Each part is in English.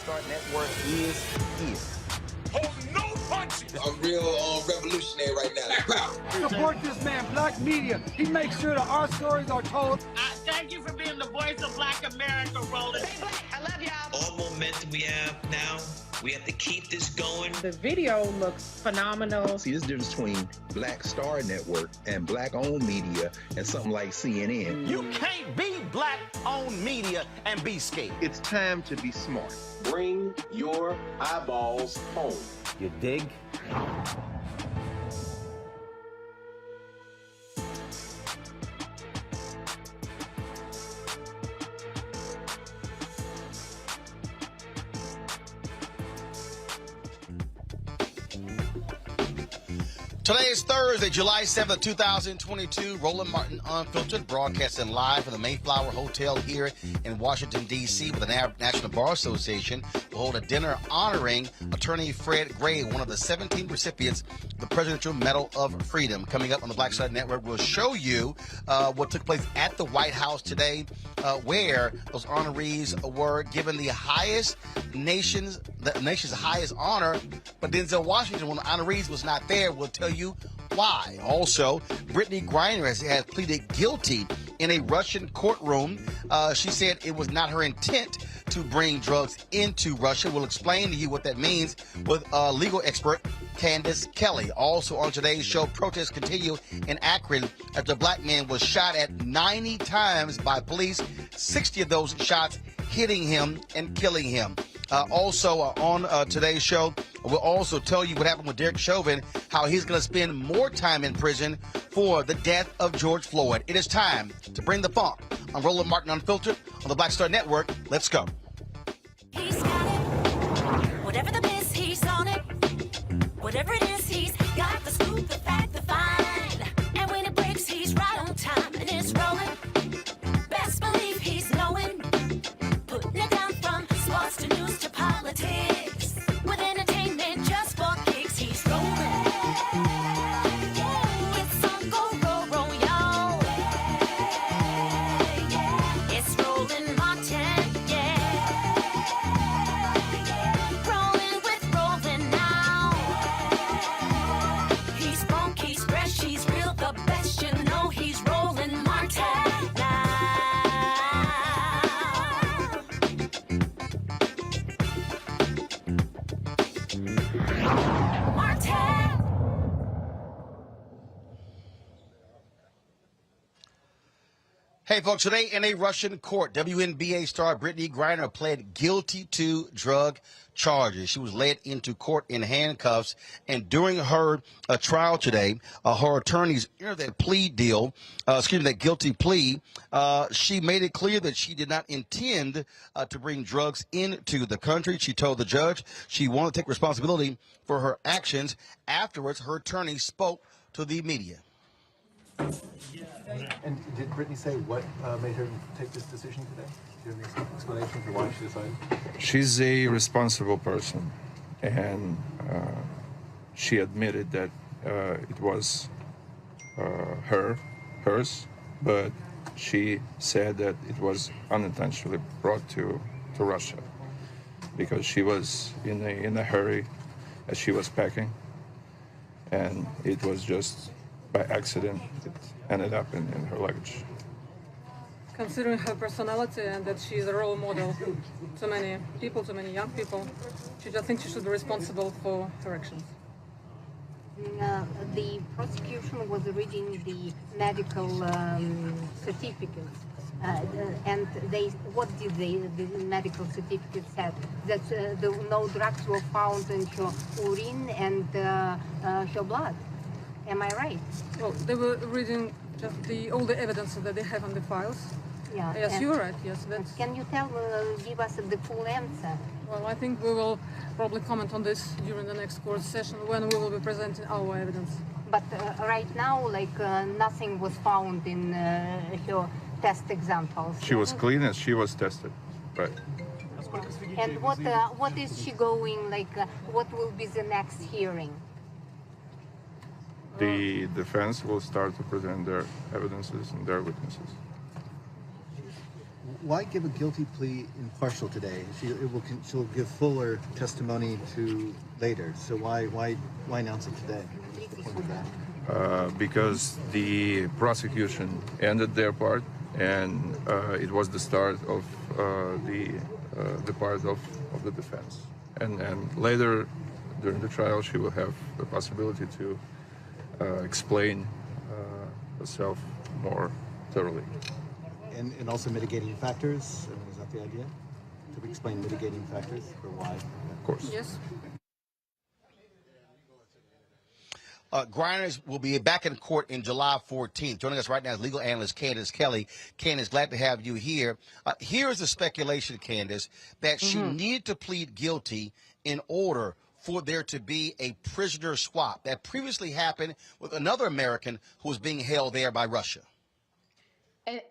Star Network is here. Hold no punches! I'm real revolutionary right now. Support this man, Black Media. He makes sure that our stories are told. Thank you for being the voice of Black America, Roland. Stay black. I love y'all. All momentum we have now, we have to keep this going. The video looks phenomenal. See, there's a difference between Black Star Network and Black-owned media and something like CNN. You can't be Black-owned media and be scared. It's time to be smart. Bring your eyeballs home. You dig? Today is Thursday, July 7th, 2022. Roland Martin Unfiltered, broadcasting live from the Mayflower Hotel here in Washington, D.C. with the National Bar Association. Will hold a dinner honoring Attorney Fred Gray, one of the 17 recipients of the Presidential Medal of Freedom. Coming up on the Black Star Network, we'll show you what took place at the White House today, where those honorees were given the nation's highest honor. But Denzel Washington, one of the honorees, was not there. We'll tell you why. Also, Brittney Griner has pleaded guilty in a Russian courtroom. She said it was not her intent to bring drugs into Russia. We'll explain to you what that means with legal expert Candace Kelly. Also on today's show, protests continue in Akron after a black man was shot at 90 times by police, 60 of those shots hitting him and killing him. Also on today's show, we'll also tell you what happened with Derek Chauvin, how he's going to spend more time in prison for the death of George Floyd. It is time to bring the funk. I'm Roland Martin Unfiltered on the Black Star Network. Let's go. He's got it. Whatever the miss, he's on it. Whatever it is, he's got the scoop, the fact, the find. And when it breaks, he's right on time and it's rolling. Best believe he's knowing. Putting it down from sports to news to politics. With entertainment just for kicks, he's rolling. It's on go, roll, y'all. It's Roland Martin, yeah. Rolling with Roland now. He's funk, he's fresh, he's real, the best, you know he's Roland Martin now. Hey, folks, today in a Russian court, WNBA star Brittney Griner pled guilty to drug charges. She was led into court in handcuffs, and during her trial today, her attorneys entered that guilty plea. She made it clear that she did not intend to bring drugs into the country. She told the judge she wanted to take responsibility for her actions. Afterwards, her attorney spoke to the media. And did Brittney say what made her take this decision today? Do you have any explanation for why she decided? She's a responsible person, and she admitted that it was hers, but she said that it was unintentionally brought to Russia because she was in a hurry as she was packing, and it was just by accident it ended up in her luggage. Considering her personality and that she is a role model to many people, to many young people, I think she should be responsible for her actions. The prosecution was reading the medical certificates, and what did the medical certificate say? That no drugs were found in her urine and her blood. Am I right? Well, they were reading just all the evidence that they have on the files. Yeah. Yes, you're right. Yes. Can you give us the full answer? Well, I think we will probably comment on this during the next court session when we will be presenting our evidence. But right now, nothing was found in her test examples. She was clean and she was tested, right? And what is she going, what will be the next hearing? The defense will start to present their evidences and their witnesses. Why give a guilty plea in partial today? She'll give fuller testimony to later. So why announce it today? What's the point of that? Because the prosecution ended their part, and it was the start of the part of the defense. And later during the trial, she will have the possibility to explain herself more thoroughly. And also mitigating factors. I mean, is that the idea? To explain mitigating factors for why? Of course. Yes. Griners will be back in court in July 14th. Joining us right now is legal analyst Candace Kelly. Candace, glad to have you here. Here is the speculation, Candace, that she needed to plead guilty in order for there to be a prisoner swap that previously happened with another American who was being held there by Russia.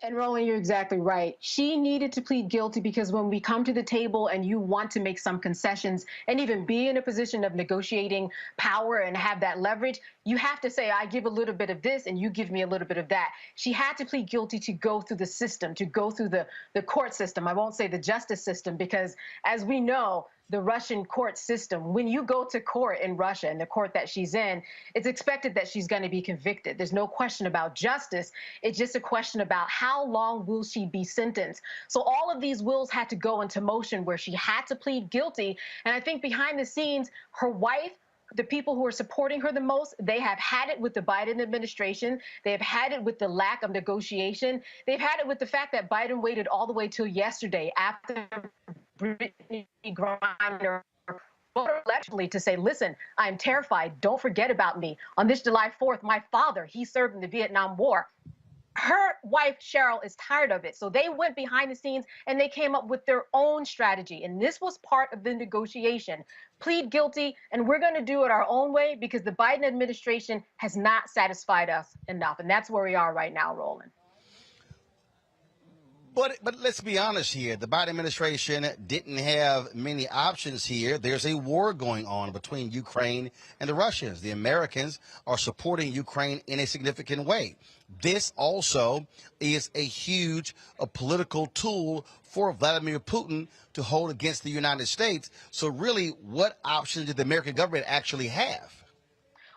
And Roland, you're exactly right. She needed to plead guilty because when we come to the table and you want to make some concessions and even be in a position of negotiating power and have that leverage, you have to say, I give a little bit of this and you give me a little bit of that. She had to plead guilty to go through the system, to go through the court system. I won't say the justice system because, as we know, the Russian court system, when you go to court in Russia, in the court that she's in, it's expected that she's going to be convicted. There's no question about justice. It's just a question about how long will she be sentenced. So all of these wills had to go into motion where she had to plead guilty. And I think behind the scenes, her wife, the people who are supporting her the most, they have had it with the Biden administration. They have had it with the lack of negotiation. They've had it with the fact that Biden waited all the way till yesterday after Brittney Griner allegedly to say, listen, I'm terrified. Don't forget about me. On this July 4th, my father, he served in the Vietnam War. Her wife, Cheryl, is tired of it. So they went behind the scenes and they came up with their own strategy. And this was part of the negotiation. Plead guilty, and we're going to do it our own way because the Biden administration has not satisfied us enough. And that's where we are right now, Roland. But let's be honest here. The Biden administration didn't have many options here. There's a war going on between Ukraine and the Russians. The Americans are supporting Ukraine in a significant way. This also is a huge political tool for Vladimir Putin to hold against the United States. So really, what options did the American government actually have?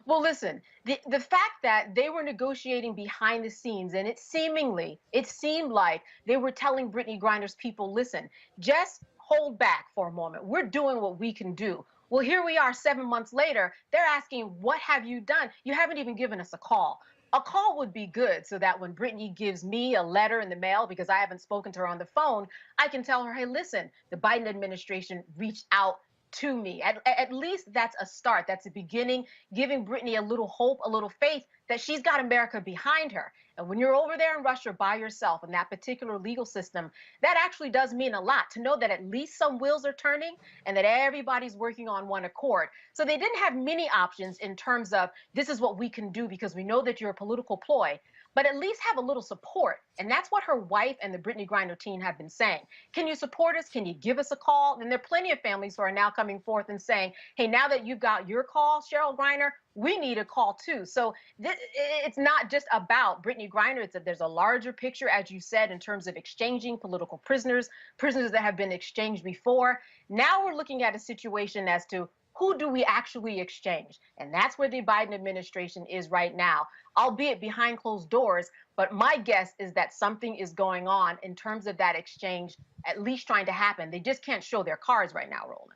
Well, listen, the fact that they were negotiating behind the scenes and it seemed like they were telling Brittney Griner's people, listen, just hold back for a moment. We're doing what we can do. Well, here we are 7 months later. They're asking, what have you done? You haven't even given us a call. A call would be good so that when Brittney gives me a letter in the mail, because I haven't spoken to her on the phone, I can tell her, hey, listen, the Biden administration reached out to me. At least that's a start. That's a beginning, giving Brittney a little hope, a little faith that she's got America behind her. And when you're over there in Russia by yourself in that particular legal system, that actually does mean a lot to know that at least some wheels are turning and that everybody's working on one accord. So they didn't have many options in terms of this is what we can do because we know that you're a political ploy, but at least have a little support. And that's what her wife and the Brittney Griner team have been saying. Can you support us? Can you give us a call? And there are plenty of families who are now coming forth and saying, hey, now that you've got your call, Cheryl Griner, we need a call too. So it's not just about Brittney Griner. There's a larger picture, as you said, in terms of exchanging political prisoners, prisoners that have been exchanged before. Now we're looking at a situation as to who do we actually exchange? And that's where the Biden administration is right now, albeit behind closed doors. But my guess is that something is going on in terms of that exchange, at least trying to happen. They just can't show their cards right now, Roland.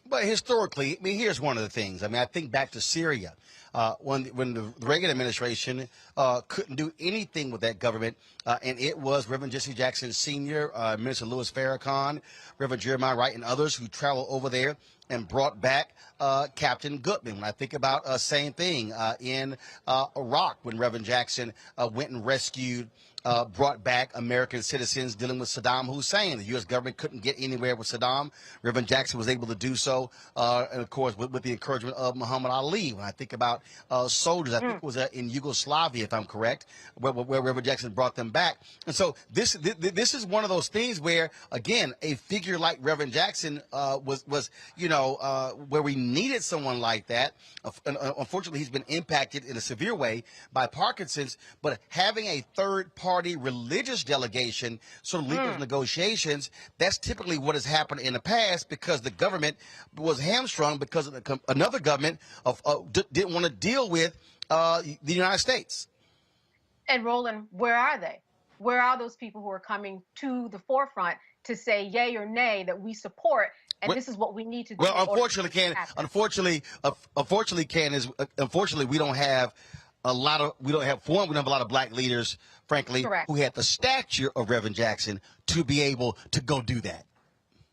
But historically, I mean, here's one of the things. I mean, I think back to Syria, when the Reagan administration couldn't do anything with that government, and it was Rev Jesse Jackson Sr., Minister Louis Farrakhan, Rev Jeremiah Wright, and others who traveled over there and brought back Captain Gutman. When I think about same thing in Iraq, when Reverend Jackson went and rescued, brought back American citizens dealing with Saddam Hussein. The U.S. government couldn't get anywhere with Saddam. Reverend Jackson was able to do so, and of course, with the encouragement of Muhammad Ali. When I think about soldiers, I think it was in Yugoslavia, if I'm correct, where Reverend Jackson brought them back. And so this is one of those things where, again, a figure like Reverend Jackson was where we needed someone like that. Unfortunately, he's been impacted in a severe way by Parkinson's, but having a third party party religious delegation sort of lead those negotiations. That's typically what has happened in the past because the government was hamstrung because of another government didn't want to deal with the United States. And Roland, where are they? Where are those people who are coming to the forefront to say yay or nay that we support, and this is what we need to do? Well, unfortunately, we don't have a lot of we don't have a lot of black leaders, frankly, who had the stature of Reverend Jackson to be able to go do that.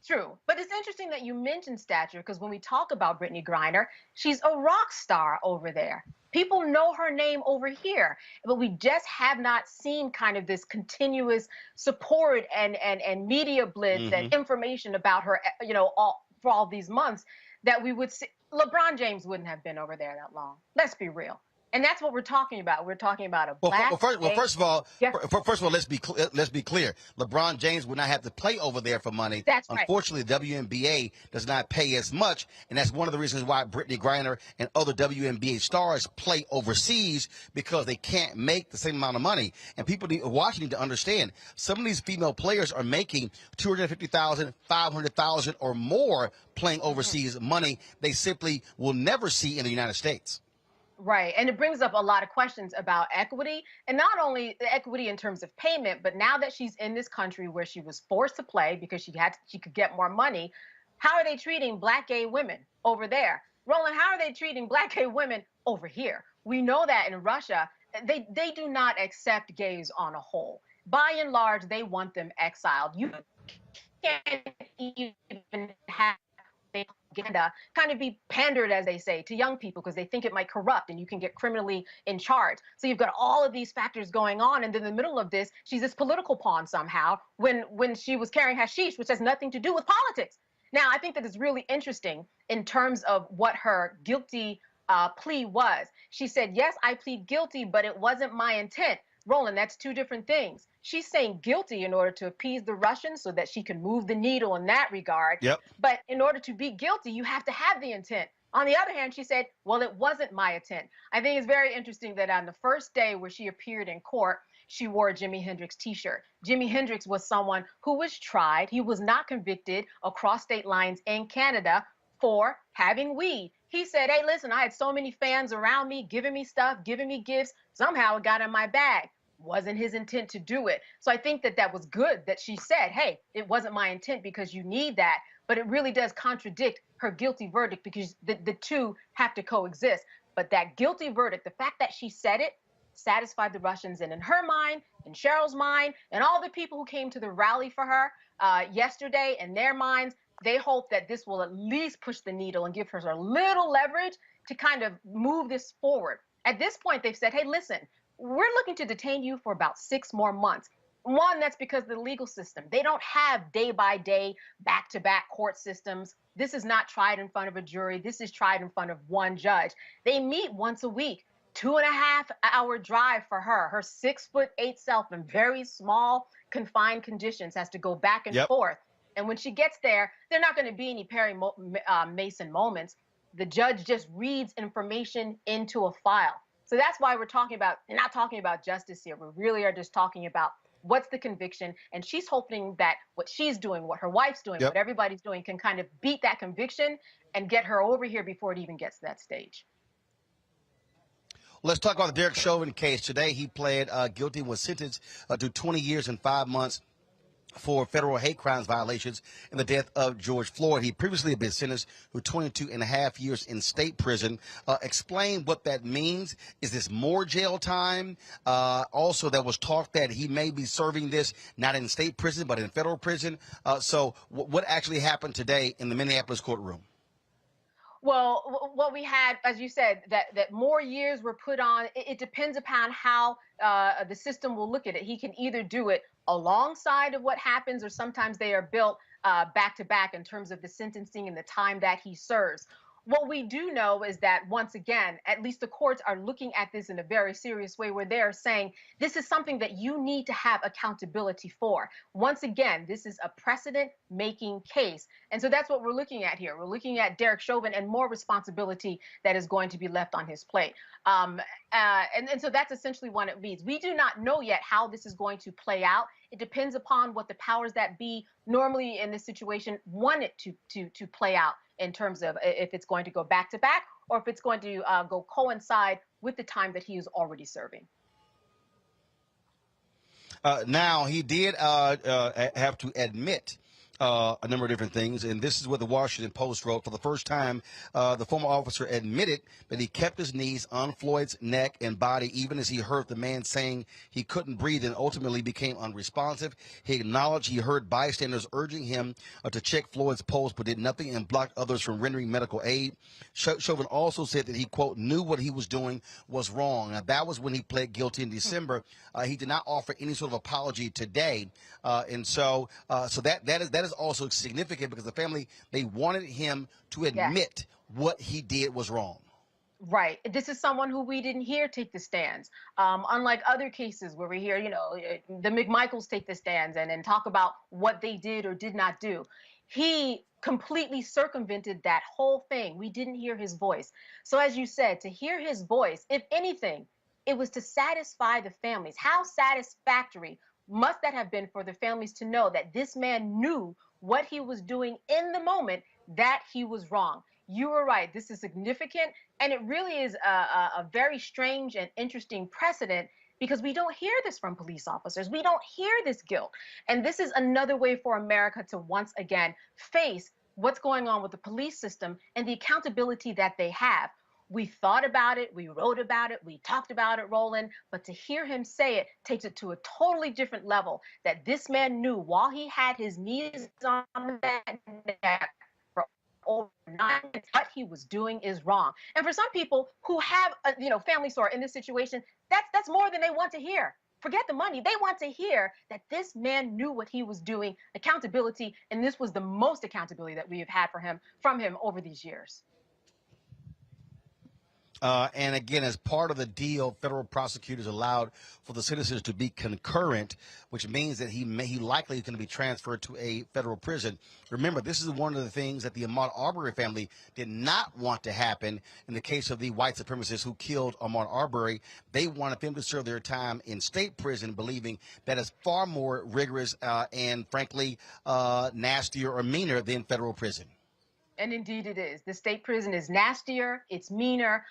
True. But it's interesting that you mentioned stature because when we talk about Brittney Griner, she's a rock star over there. People know her name over here, but we just have not seen kind of this continuous support and media blitz and information about her, you know, for all these months that we would see. LeBron James wouldn't have been over there that long. Let's be real. And that's what we're talking about. We're talking about a black. First of all, let's be clear. LeBron James would not have to play over there for money. That's right. Unfortunately, the WNBA does not pay as much, and that's one of the reasons why Brittney Griner and other WNBA stars play overseas because they can't make the same amount of money. And people watching need to understand some of these female players are making $250,000, $500,000 or more playing overseas, money they simply will never see in the United States. Right. And it brings up a lot of questions about equity, and not only the equity in terms of payment, but now that she's in this country where she was forced to play because she could get more money, how are they treating black gay women over there? Roland, how are they treating black gay women over here? We know that in Russia, they do not accept gays on a whole. By and large, they want them exiled. You can't even have propaganda kind of be pandered, as they say, to young people because they think it might corrupt and you can get criminally in charge. So you've got all of these factors going on, and in the middle of this, she's this political pawn somehow when she was carrying hashish, which has nothing to do with politics. Now, I think that is really interesting in terms of what her guilty plea was. She said, yes, I plead guilty, but it wasn't my intent. Roland, that's two different things. She's saying guilty in order to appease the Russians so that she can move the needle in that regard. Yep. But in order to be guilty, you have to have the intent. On the other hand, she said, well, it wasn't my intent. I think it's very interesting that on the first day where she appeared in court, she wore a Jimi Hendrix t-shirt. Jimi Hendrix was someone who was tried. He was not convicted across state lines in Canada for having weed. He said, hey, listen, I had so many fans around me, giving me stuff, giving me gifts. Somehow it got in my bag. Wasn't his intent to do it. So I think that that was good that she said, hey, it wasn't my intent because you need that. But it really does contradict her guilty verdict because the two have to coexist. But that guilty verdict, the fact that she said it, satisfied the Russians. And in her mind, in Cheryl's mind, and all the people who came to the rally for her yesterday, in their minds, they hope that this will at least push the needle and give her a little leverage to kind of move this forward. At this point, they've said, hey, listen, we're looking to detain you for about 6 more months. One, that's because of the legal system. They don't have day-by-day, back-to-back court systems. This is not tried in front of a jury. This is tried in front of one judge. They meet once a week. 2.5-hour drive for her. Her 6'8" self in very small, confined conditions has to go back and forth. And when she gets there, they're not going to be any Perry Mason moments. The judge just reads information into a file. So that's why we're not talking about justice here. We really are just talking about what's the conviction. And she's hoping that what she's doing, what her wife's doing, what everybody's doing can kind of beat that conviction and get her over here before it even gets to that stage. Let's talk about the Derek Chauvin case. Today, he pled guilty and was sentenced to 20 years and 5 months for federal hate crimes violations in the death of George Floyd. He previously had been sentenced to 22.5 years in state prison. Explain what that means. Is this more jail time? Also, there was talk that he may be serving this not in state prison, but in federal prison. So what actually happened today in the Minneapolis courtroom? Well, what we had, as you said, that more years were put on. It depends upon how the system will look at it. He can either do it alongside of what happens, or sometimes they are built back to back in terms of the sentencing and the time that he serves. What we do know is that, once again, at least the courts are looking at this in a very serious way, where they're saying this is something that you need to have accountability for. Once again, this is a precedent-making case. And so that's what we're looking at here. We're looking at Derek Chauvin and more responsibility that is going to be left on his plate. And so that's essentially what it means. We do not know yet how this is going to play out. It depends upon what the powers that be normally in this situation want it to play out, in terms of if it's going to go back to back or if it's going to go coincide with the time that he is already serving. Now, he did have to admit a number of different things, and this is what the Washington Post wrote. For the first time, the former officer admitted that he kept his knees on Floyd's neck and body, even as he heard the man saying he couldn't breathe and ultimately became unresponsive. He acknowledged he heard bystanders urging him to check Floyd's pulse, but did nothing and blocked others from rendering medical aid. Chauvin also said that he, quote, knew what he was doing was wrong. Now, that was when he pled guilty in December. He did not offer any sort of apology today. So that is also significant, because the family, they wanted him to admit what he did was wrong. Right. This is someone who we didn't hear take the stands. Unlike other cases where we hear, the McMichaels take the stands and talk about what they did or did not do. He completely circumvented that whole thing. We didn't hear his voice. So as you said, to hear his voice, if anything, it was to satisfy the families. How satisfactory must that have been for the families to know that this man knew what he was doing in the moment, that he was wrong? You were right. This is significant, and it really is a very strange and interesting precedent, because we don't hear this from police officers. We don't hear this guilt. And this is another way for America to once again face what's going on with the police system and the accountability that they have. We thought about it, we wrote about it, we talked about it, Roland, but to hear him say it takes it to a totally different level, that this man knew while he had his knees on that neck for over 9 minutes, what he was doing is wrong. And for some people who have, families who are in this situation, that's more than they want to hear. Forget the money. They want to hear that this man knew what he was doing, accountability, and this was the most accountability that we have had from him over these years. And again, as part of the deal, federal prosecutors allowed for the sentences to be concurrent, which means that he likely is going to be transferred to a federal prison. Remember, this is one of the things that the Ahmaud Arbery family did not want to happen in the case of the white supremacists who killed Ahmaud Arbery. They wanted them to serve their time in state prison, believing that is far more rigorous and, frankly, nastier or meaner than federal prison. And indeed it is. The state prison is nastier, it's meaner.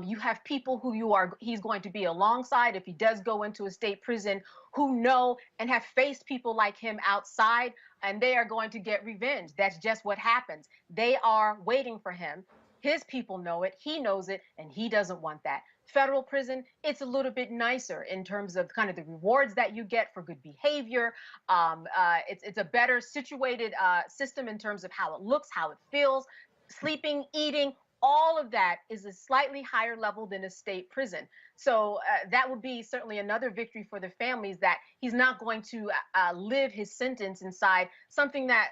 You have people who he's going to be alongside if he does go into a state prison, who know and have faced people like him outside, and they are going to get revenge. That's just what happens. They are waiting for him. His people know it, he knows it, and he doesn't want that. Federal prison, it's a little bit nicer in terms of kind of the rewards that you get for good behavior. It's a better situated system in terms of how it looks, how it feels, sleeping, eating. All of that is a slightly higher level than a state prison. So that would be certainly another victory for the families, that he's not going to live his sentence inside something that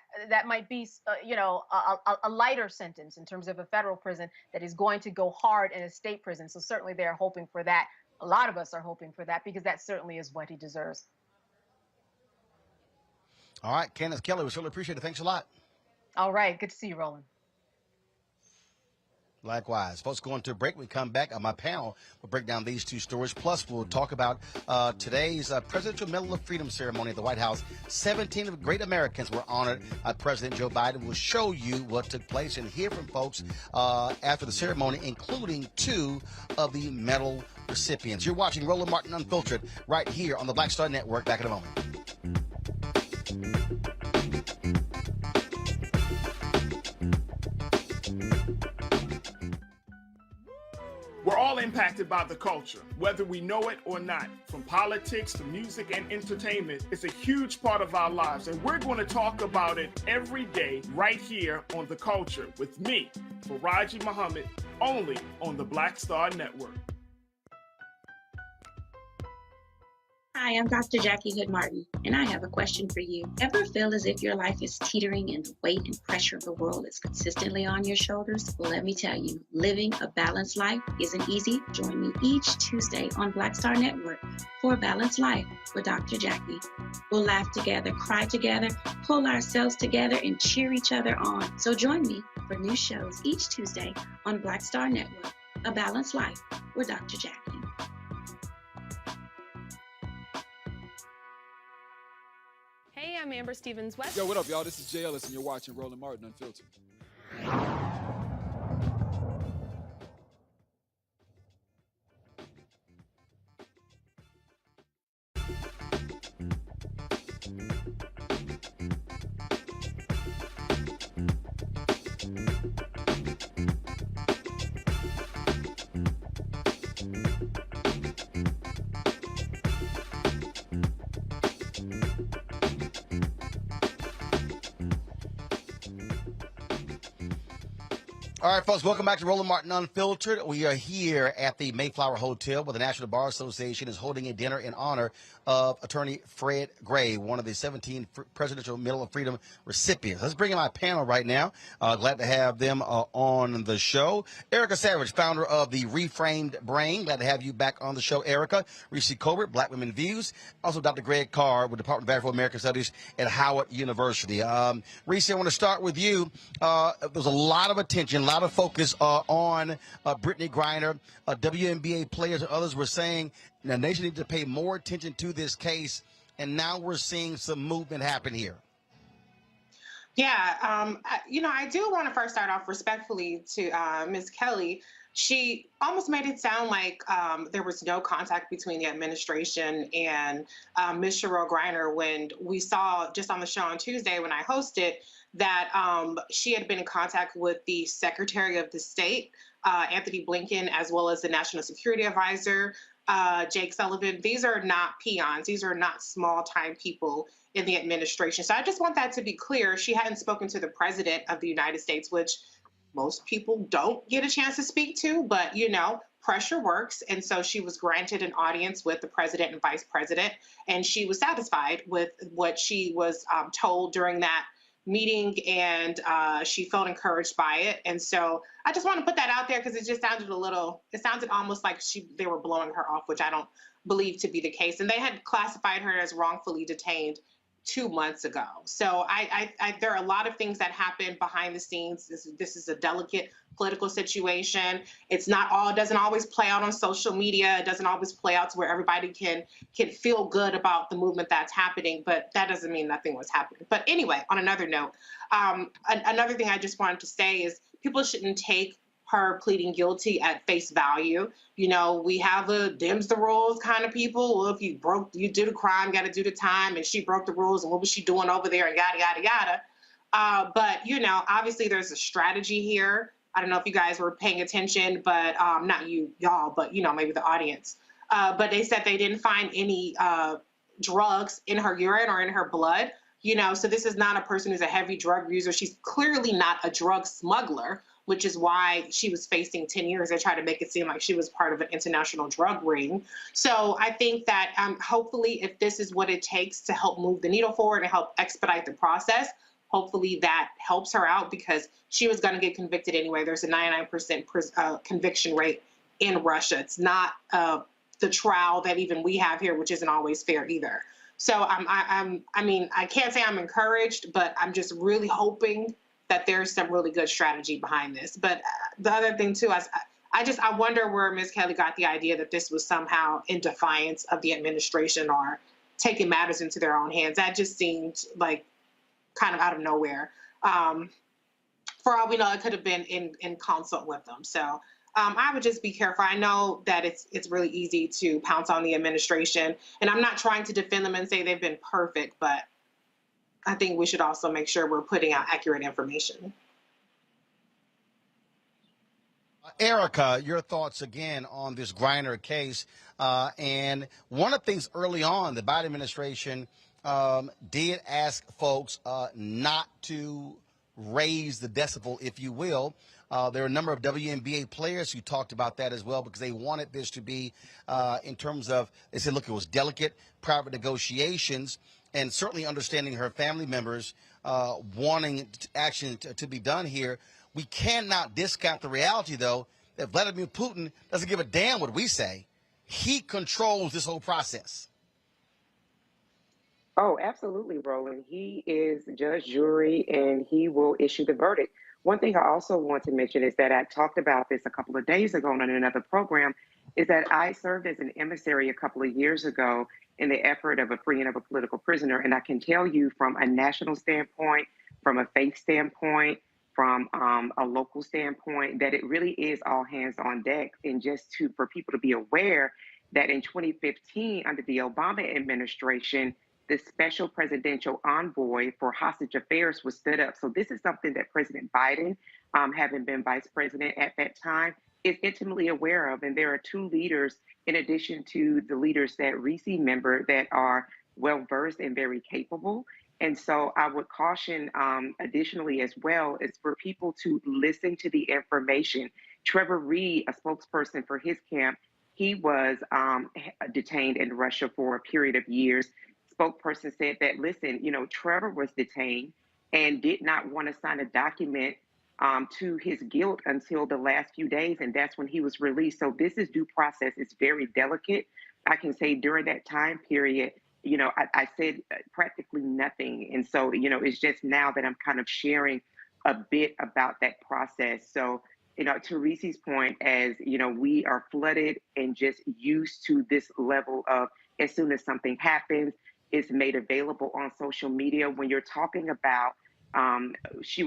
might be, a lighter sentence in terms of a federal prison that is going to go hard in a state prison. So certainly they're hoping for that. A lot of us are hoping for that, because that certainly is what he deserves. All right, Candace Kelly, we certainly appreciate it. Thanks a lot. All right. Good to see you, Roland. Likewise. Folks, going to a break. We come back. My panel will break down these two stories. Plus, we'll talk about today's Presidential Medal of Freedom ceremony at the White House. 17 of great Americans were honored by President Joe Biden. We'll show you what took place and hear from folks after the ceremony, including 2 of the medal recipients. You're watching Roland Martin Unfiltered right here on the Black Star Network. Back in a moment. We're all impacted by the culture, whether we know it or not. From politics to music and entertainment, it's a huge part of our lives, and we're going to talk about it every day right here on The Culture with me, Faraji Muhammad, only on the Black Star Network. Hi, I'm Dr. Jackie Hood Martin, and I have a question for you. Ever feel as if your life is teetering and the weight and pressure of the world is consistently on your shoulders? Well, let me tell you, living a balanced life isn't easy. Join me each Tuesday on Black Star Network for A Balanced Life with Dr. Jackie. We'll laugh together, cry together, pull ourselves together, and cheer each other on. So join me for new shows each Tuesday on Black Star Network, A Balanced Life with Dr. Jackie. Hey, I'm Amber Stevens-West. Yo, what up, y'all? This is Jay Ellis, and you're watching Roland Martin Unfiltered. All right, folks, welcome back to Roland Martin Unfiltered. We are here at the Mayflower Hotel where the National Bar Association is holding a dinner in honor of attorney Fred Gray, one of the 17 Presidential Medal of Freedom recipients. Let's bring in my panel right now. Glad to have them on the show. Erica Savage, founder of the Reframed Brain. Glad to have you back on the show, Erica. Reese Colbert, Black Women Views. Also, Dr. Greg Carr with the Department of Afro-American Studies at Howard University. Reese, I want to start with you. There's a lot of attention, a lot of focus on Brittney Griner. WNBA players and others were saying the nation needs to pay more attention to this case, and now we're seeing some movement happen here. Yeah, I do want to first start off respectfully to Ms. Kelly. She almost made it sound like there was no contact between the administration and Ms. Cheryl Griner when we saw just on the show on Tuesday when I hosted that she had been in contact with the Secretary of the State, Anthony Blinken, as well as the National Security Advisor, Jake Sullivan. These are not peons. These are not small-time people in the administration. So I just want that to be clear. She hadn't spoken to the President of the United States, which most people don't get a chance to speak to, but, pressure works. And so she was granted an audience with the President and Vice President, and she was satisfied with what she was told during that meeting, and she felt encouraged by it. And so I just want to put that out there because it just sounded it sounded almost like they were blowing her off, which I don't believe to be the case. And they had classified her as wrongfully detained 2 months ago. So there are a lot of things that happen behind the scenes. This is a delicate political situation. It doesn't always play out on social media. It doesn't always play out to where everybody can feel good about the movement that's happening, but that doesn't mean nothing was happening. But anyway, on another note, another thing I just wanted to say is people shouldn't take her pleading guilty at face value. We have a dims the rules kind of people. Well, if you did a crime, got to do the time, and she broke the rules, and what was she doing over there, and yada, yada, yada. But, obviously there's a strategy here. I don't know if you guys were paying attention, but not y'all, but, maybe the audience. But they said they didn't find any drugs in her urine or in her blood. So this is not a person who's a heavy drug user. She's clearly not a drug smuggler, which is why she was facing 10 years. They tried to make it seem like she was part of an international drug ring. So I think that hopefully if this is what it takes to help move the needle forward and help expedite the process, hopefully that helps her out because she was going to get convicted anyway. There's a 99% conviction rate in Russia. It's not the trial that even we have here, which isn't always fair either. So I can't say I'm encouraged, but I'm just really hoping that there's some really good strategy behind this. But the other thing too, I wonder where Ms. Kelly got the idea that this was somehow in defiance of the administration or taking matters into their own hands. That just seemed like kind of out of nowhere. For all we know, it could have been in consult with them. So I would just be careful. I know that it's really easy to pounce on the administration, and I'm not trying to defend them and say they've been perfect, but I think we should also make sure we're putting out accurate information. Erica, your thoughts again on this Griner case. And one of the things early on, the Biden administration did ask folks not to raise the decibel, if you will, There are a number of WNBA players who talked about that as well because they wanted this to be, in terms of, they said, look, it was delicate, private negotiations, and certainly understanding her family members wanting action to be done here. We cannot discount the reality, though, that Vladimir Putin doesn't give a damn what we say. He controls this whole process. Oh, absolutely, Roland. He is judge, jury, and he will issue the verdict. One thing I also want to mention is that I talked about this a couple of days ago on another program, is that I served as an emissary a couple of years ago in the effort of a freeing of a political prisoner. And I can tell you from a national standpoint, from a faith standpoint, from a local standpoint, that it really is all hands on deck. And just for people to be aware that in 2015, under the Obama administration, the special presidential envoy for hostage affairs was stood up. So this is something that President Biden, having been vice president at that time, is intimately aware of. And there are two leaders, in addition to the leaders that Reese member, that are well-versed and very capable. And so I would caution additionally as well is for people to listen to the information. Trevor Reed, a spokesperson for his camp, he was detained in Russia for a period of years. Spokesperson said that, listen, Trevor was detained and did not want to sign a document to his guilt until the last few days, and that's when he was released. So this is due process. It's very delicate. I can say during that time period, I said practically nothing. And so, it's just now that I'm kind of sharing a bit about that process. So, to Reese's point, as, we are flooded and just used to this level of, as soon as something happens, it's made available on social media. When you're talking about, BG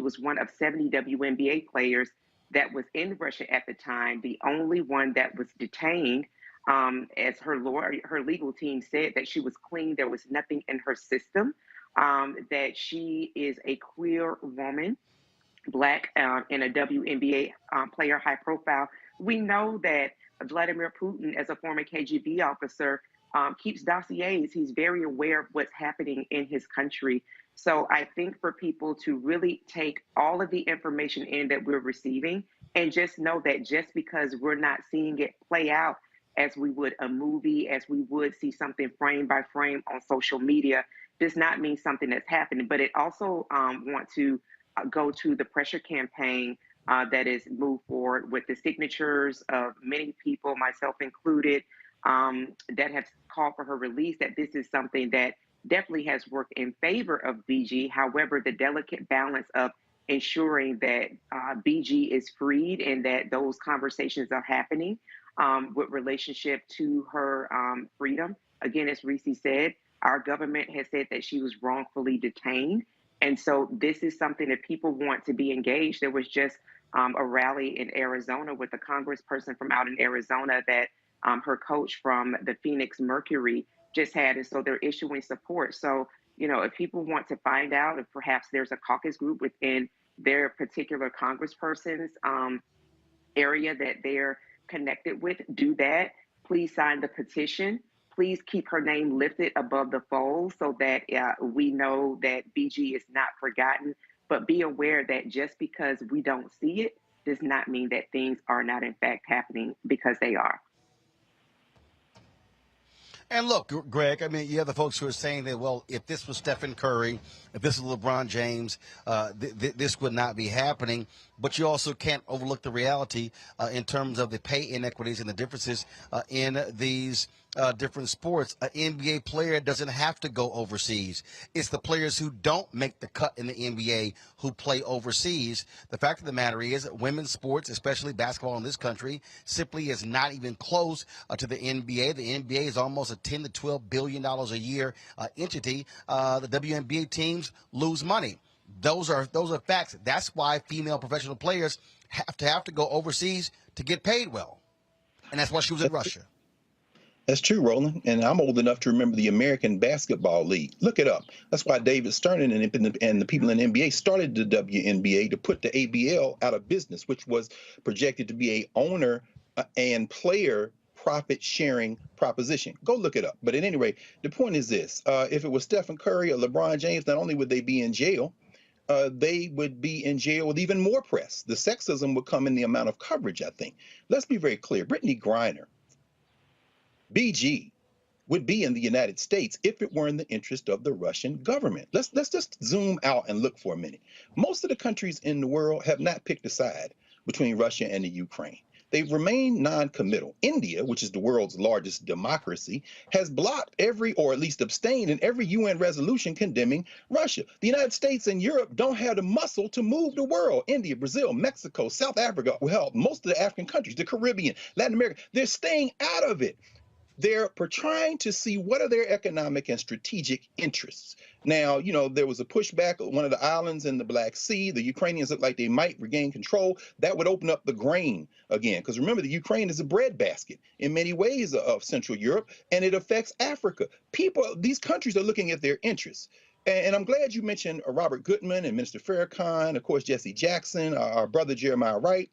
was one of 70 WNBA players that was in Russia at the time, the only one that was detained. As her legal team said, that she was clean, there was nothing in her system, that she is a queer woman, Black, and a WNBA player, high profile. We know that Vladimir Putin, as a former KGB officer, keeps dossiers. He's very aware of what's happening in his country. So I think for people to really take all of the information in that we're receiving and just know that just because we're not seeing it play out as we would a movie, as we would see something frame by frame on social media, does not mean something that's happening. But it also want to go to the pressure campaign that is moved forward with the signatures of many people, myself included, that have called for her release, that this is something that definitely has worked in favor of BG. However, the delicate balance of ensuring that BG is freed and that those conversations are happening with relationship to her freedom. Again, as Reese said, our government has said that she was wrongfully detained. And so this is something that people want to be engaged. There was just a rally in Arizona with a congressperson from out in Arizona that her coach from the Phoenix Mercury just had. And so they're issuing support. So, if people want to find out if perhaps there's a caucus group within their particular congressperson's area that they're connected with, do that. Please sign the petition. Please keep her name lifted above the fold so that we know that BG is not forgotten. But be aware that just because we don't see it does not mean that things are not in fact happening, because they are. And look, Greg, I mean, you have the folks who are saying that, well, if this was Stephen Curry, if this was LeBron James, this would not be happening. But you also can't overlook the reality in terms of the pay inequities and the differences in these different sports. An NBA player doesn't have to go overseas. It's the players who don't make the cut in the NBA who play overseas. The fact of the matter is that women's sports, especially basketball in this country, simply is not even close to the NBA. The NBA is almost a $10 to $12 billion a year entity. The WNBA teams lose money. Those are facts. That's why female professional players have to go overseas to get paid well. And that's why she was in Russia. That's true, Roland. And I'm old enough to remember the American Basketball League. Look it up. That's why David Stern and the people in the NBA started the WNBA to put the ABL out of business, which was projected to be a owner and player profit-sharing proposition. Go look it up. But at any rate, the point is this. If it was Stephen Curry or LeBron James, not only would they be in jail, they would be in jail with even more press. The sexism would come in the amount of coverage, I think. Let's be very clear. Brittney Griner, BG, would be in the United States if it were in the interest of the Russian government. Let's just zoom out and look for a minute. Most of the countries in the world have not picked a side between Russia and the Ukraine. They've remained non-committal. India, which is the world's largest democracy, has blocked every, or at least abstained in every UN resolution condemning Russia. The United States and Europe don't have the muscle to move the world. India, Brazil, Mexico, South Africa, well, most of the African countries, the Caribbean, Latin America, they're staying out of it. They're trying to see what are their economic and strategic interests. Now, you know, there was a pushback on one of the islands in the Black Sea. The Ukrainians look like they might regain control. That would open up the grain again. Because remember, the Ukraine is a breadbasket in many ways of Central Europe, and it affects Africa. These countries are looking at their interests. And I'm glad you mentioned Robert Goodman and Minister Farrakhan, of course, Jesse Jackson, our brother Jeremiah Wright.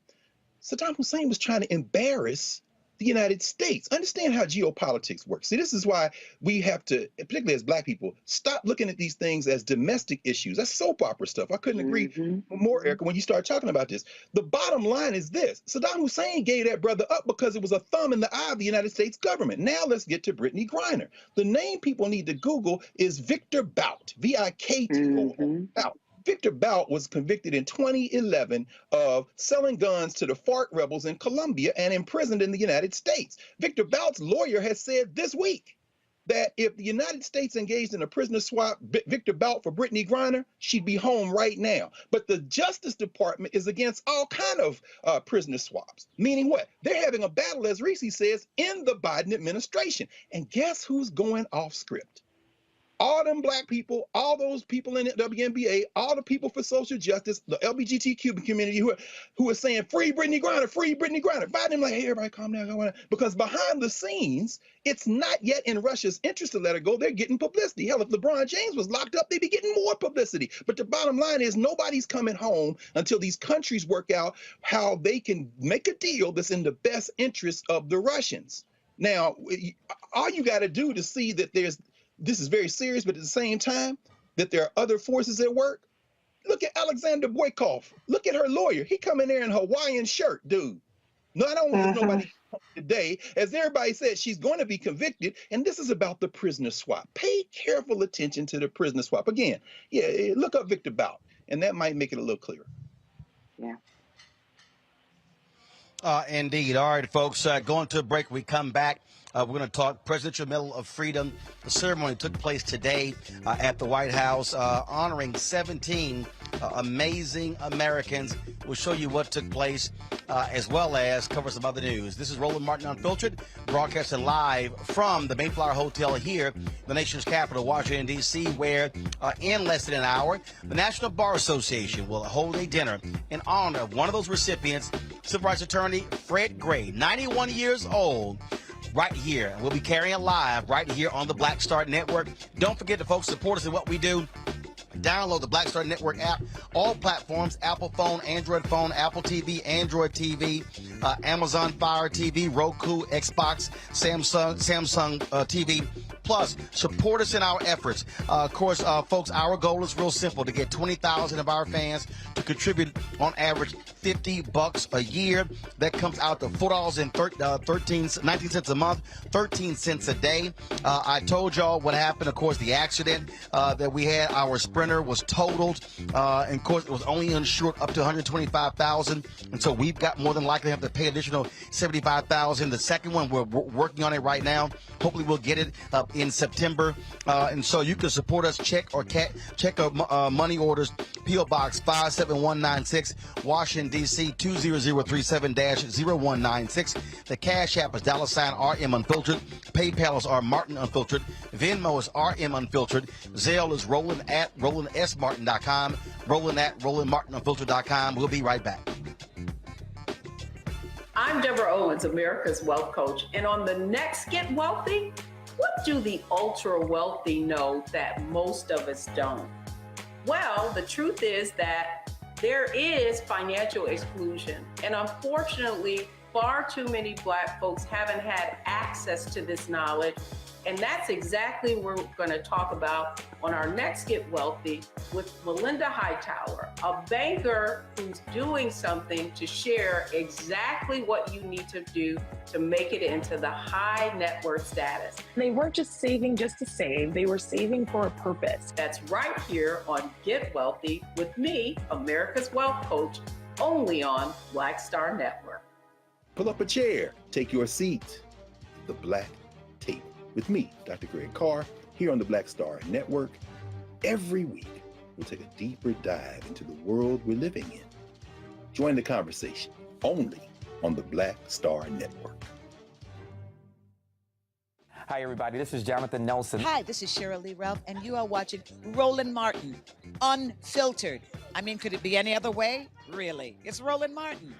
Saddam Hussein was trying to embarrass the United States. Understand how geopolitics works. See, this is why we have to, particularly as Black people, stop looking at these things as domestic issues. That's soap opera stuff. I couldn't agree more, Erica, when you start talking about this. The bottom line is this. Saddam Hussein gave that brother up because it was a thumb in the eye of the United States government. Now let's get to Brittney Griner. The name people need to Google is Victor Bout, V-I-K-T-O, Bout. Victor Bout was convicted in 2011 of selling guns to the FARC rebels in Colombia and imprisoned in the United States. Victor Bout's lawyer has said this week that if the United States engaged in a prisoner swap, Victor Bout for Brittney Griner, she'd be home right now. But the Justice Department is against all kind of prisoner swaps. Meaning what? They're having a battle, as Reese says, in the Biden administration. And guess who's going off script? All them Black people, all those people in the WNBA, all the people for social justice, the LGBTQ community who are saying, free Brittney Griner, free Brittney Griner. Biden like, hey, everybody calm down. Because behind the scenes, it's not yet in Russia's interest to let her go. They're getting publicity. Hell, if LeBron James was locked up, they'd be getting more publicity. But the bottom line is nobody's coming home until these countries work out how they can make a deal that's in the best interest of the Russians. Now, all you got to do to see that this is very serious, but at the same time, that there are other forces at work. Look at Alexander Boykoff. Look at her lawyer. He come in there in a Hawaiian shirt, dude. No, I don't want nobody today. As everybody said, she's going to be convicted, and this is about the prisoner swap. Pay careful attention to the prisoner swap. Again, yeah, look up Victor Bout, and that might make it a little clearer. Yeah. Indeed. All right, folks, going to a break. We come back. We're going to talk Presidential Medal of Freedom. The ceremony took place today at the White House, honoring 17 amazing Americans. We'll show you what took place, as well as cover some other news. This is Roland Martin Unfiltered, broadcasting live from the Mayflower Hotel here, the nation's capital, Washington, D.C., where in less than an hour, the National Bar Association will hold a dinner in honor of one of those recipients, civil rights attorney Fred Gray, 91 years old. Right here. We'll be carrying it live right here on the Black Star Network. Don't forget to, folks, support us in what we do. Download the Black Star Network app, all platforms, Apple phone, Android phone, Apple TV, Android TV, Amazon Fire TV, Roku, Xbox, Samsung TV. Plus, support us in our efforts. Of course, folks, our goal is real simple, to get 20,000 of our fans to contribute on average $50 a year. That comes out to $4.19 a month, 13 cents a day. I told y'all what happened. Of course, the accident that we had, our Sprinter was totaled. And of course, it was only insured up to $125,000. And so we've got more than likely have to pay additional $75,000. The second one, we're working on it right now. Hopefully we'll get it in September. And so you can support us, check our money orders, P.O. Box 57196, Washington, D.C. 20037-0196. The Cash App is $RM Unfiltered. PayPal is R Martin Unfiltered. Venmo is RM Unfiltered. Zelle is Roland at RolandSMartin.com. Roland at RolandMartinUnfiltered.com. We'll be right back. I'm Deborah Owens, America's Wealth Coach. And on the next Get Wealthy, what do the ultra wealthy know that most of us don't? Well, the truth is that there is financial exclusion. And unfortunately, far too many Black folks haven't had access to this knowledge And that's exactly what we're going to talk about on our next Get Wealthy with Melinda Hightower, a banker who's doing something to share exactly what you need to do to make it into the high net worth status. They weren't just saving just to save, they were saving for a purpose. That's right here on Get Wealthy with me, America's Wealth Coach, only on Black Star Network. Pull up a chair, take your seat. The Black Tape with me, Dr. Greg Carr, here on the Black Star Network. Every week, we'll take a deeper dive into the world we're living in. Join the conversation only on the Black Star Network. Hi, everybody. This is Jonathan Nelson. Hi, this is Cheryl Lee Ralph, and you are watching Roland Martin, Unfiltered. I mean, could it be any other way? Really? It's Roland Martin.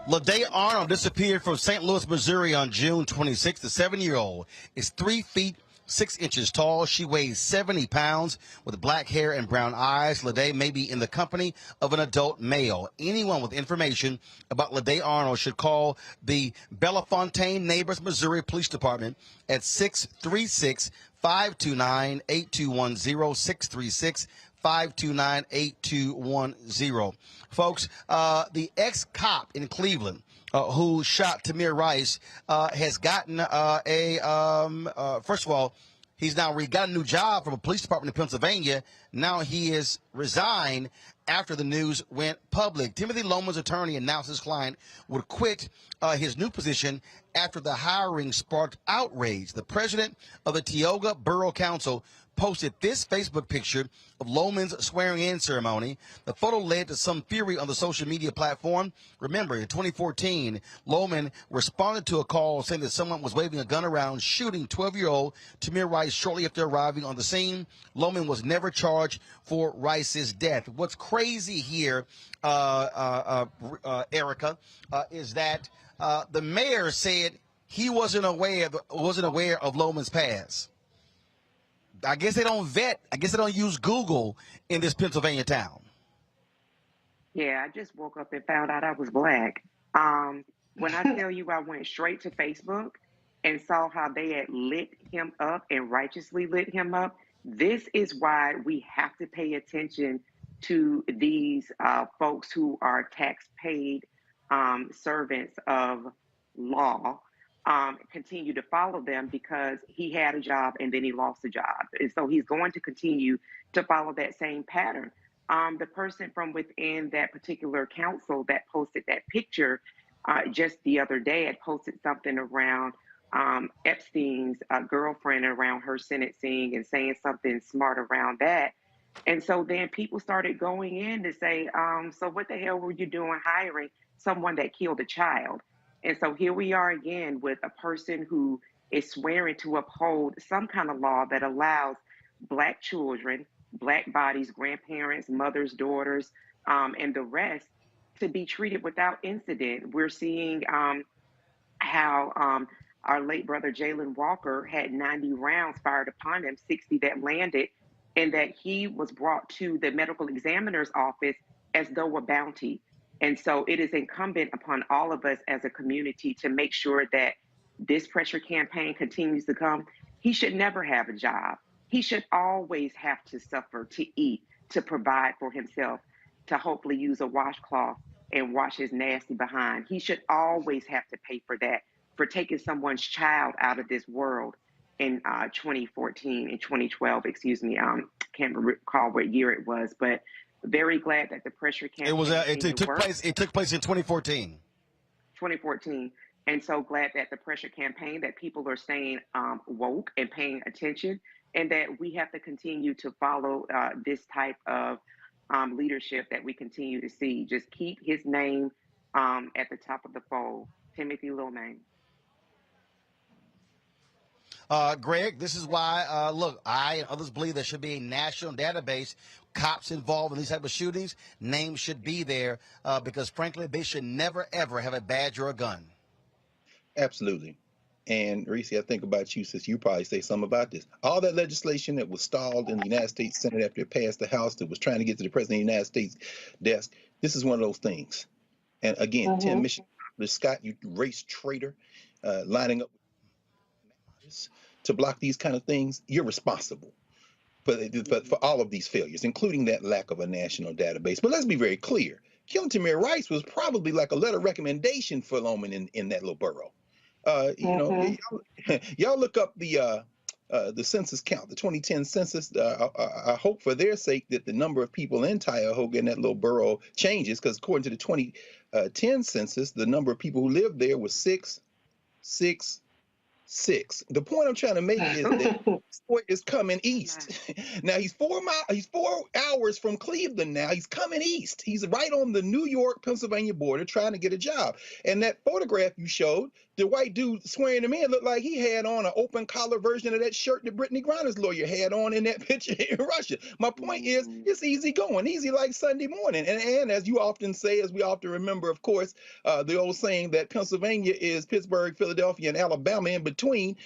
LaDae Arnold disappeared from St. Louis, Missouri on June 26th. The 7-year-old is 3 feet 6 inches tall. She weighs 70 pounds with black hair and brown eyes. LaDae may be in the company of an adult male. Anyone with information about LaDae Arnold should call the Bellefontaine Neighbors, Missouri Police Department at 636-529-8210, 636-529-8210. Folks, the ex-cop in Cleveland who shot Tamir Rice has gotten first of all, he's now got a new job from a police department in Pennsylvania. Now he is resigned after the news went public. Timothy Loman's attorney announced his client would quit his new position after the hiring sparked outrage. The president of the Tioga Borough Council posted this Facebook picture of Loman's swearing-in ceremony. The photo led to some fury on the social media platform. Remember, in 2014, Loman responded to a call saying that someone was waving a gun around, shooting 12-year-old Tamir Rice shortly after arriving on the scene. Loman was never charged for Rice's death. What's crazy here, Erica, is that the mayor said he wasn't aware of Loman's past. I guess they don't vet. I guess they don't use Google in this Pennsylvania town. Yeah, I just woke up and found out I was black. When I tell you I went straight to Facebook and saw how they had lit him up and righteously lit him up, this is why we have to pay attention to these folks who are tax-paid servants of law. Continue to follow them because he had a job and then he lost a job. And so he's going to continue to follow that same pattern. The person from within that particular council that posted that picture just the other day had posted something around Epstein's girlfriend, around her sentencing, and saying something smart around that. And so then people started going in to say, so what the hell were you doing hiring someone that killed a child? And so here we are again with a person who is swearing to uphold some kind of law that allows Black children, Black bodies, grandparents, mothers, daughters, and the rest to be treated without incident. We're seeing how our late brother Jayland Walker had 90 rounds fired upon him, 60 that landed, and that he was brought to the medical examiner's office as though a bounty. And so it is incumbent upon all of us as a community to make sure that this pressure campaign continues to come. He should never have a job. He should always have to suffer to eat, to provide for himself, to hopefully use a washcloth and wash his nasty behind. He should always have to pay for that, for taking someone's child out of this world in 2014, in 2012, excuse me. Can't recall what year it was, but very glad that the pressure campaign It took place in 2014. 2014. And so glad that the pressure campaign, that people are staying woke and paying attention, and that we have to continue to follow this type of leadership that we continue to see. Just keep his name at the top of the fold, Timothy Lil Name. Greg, this is why, look, I and others believe there should be a national database. Cops involved in these type of shootings, names should be there because, frankly, they should never, ever have a badge or a gun. Absolutely. And Reese, I think about you, since you probably say something about this. All that legislation that was stalled in the United States Senate after it passed the House, that was trying to get to the President of the United States desk, this is one of those things. And again, Tim Michigan, Scott, you race traitor, lining up to block these kind of things, you're responsible for all of these failures, including that lack of a national database. But let's be very clear. Killing Tamir Rice was probably like a letter of recommendation for Loman in that little borough. You know, y'all look up the census count, the 2010 census. I hope for their sake that the number of people in Cuyahoga in that little borough changes, because according to the 2010 census, the number of people who lived there was 666. The point I'm trying to make is that Floyd is coming east. Now he's 4 hours from Cleveland now. He's coming east. He's right on the New York-Pennsylvania border trying to get a job. And that photograph you showed, the white dude swearing him in, looked like he had on an open collar version of that shirt that Brittney Griner's lawyer had on in that picture in Russia. My point is, it's easy going, easy like Sunday morning. And as you often say, as we often remember, of course, the old saying that Pennsylvania is Pittsburgh, Philadelphia, and Alabama in between.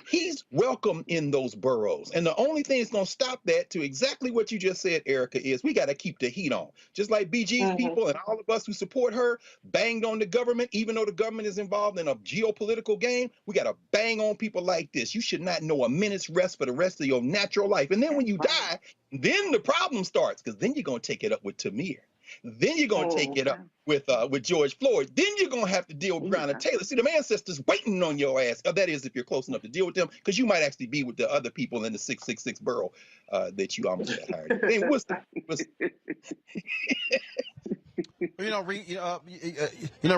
He's welcome in those boroughs. And the only thing that's going to stop that, to exactly what you just said, Erica, is we got to keep the heat on. Just like BG's people and all of us who support her banged on the government, even though the government is involved in a geopolitical game, we got to bang on people like this. You should not know a minute's rest for the rest of your natural life. And then when you die, then the problem starts, because then you're going to take it up with Tamir. Then you're going to take it up with George Floyd. Then you're going to have to deal with Breonna Taylor. See, the ancestors waiting on your ass. That is, if you're close enough to deal with them, because you might actually be with the other people in the 666 borough that you almost got hired. I mean,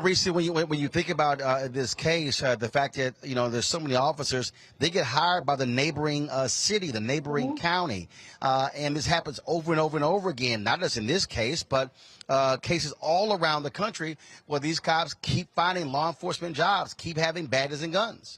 Reese, when you think about this case, the fact that there's so many officers, they get hired by the neighboring city, the neighboring county, and this happens over and over and over again. Not just in this case, but cases all around the country where these cops keep finding law enforcement jobs, keep having badges and guns.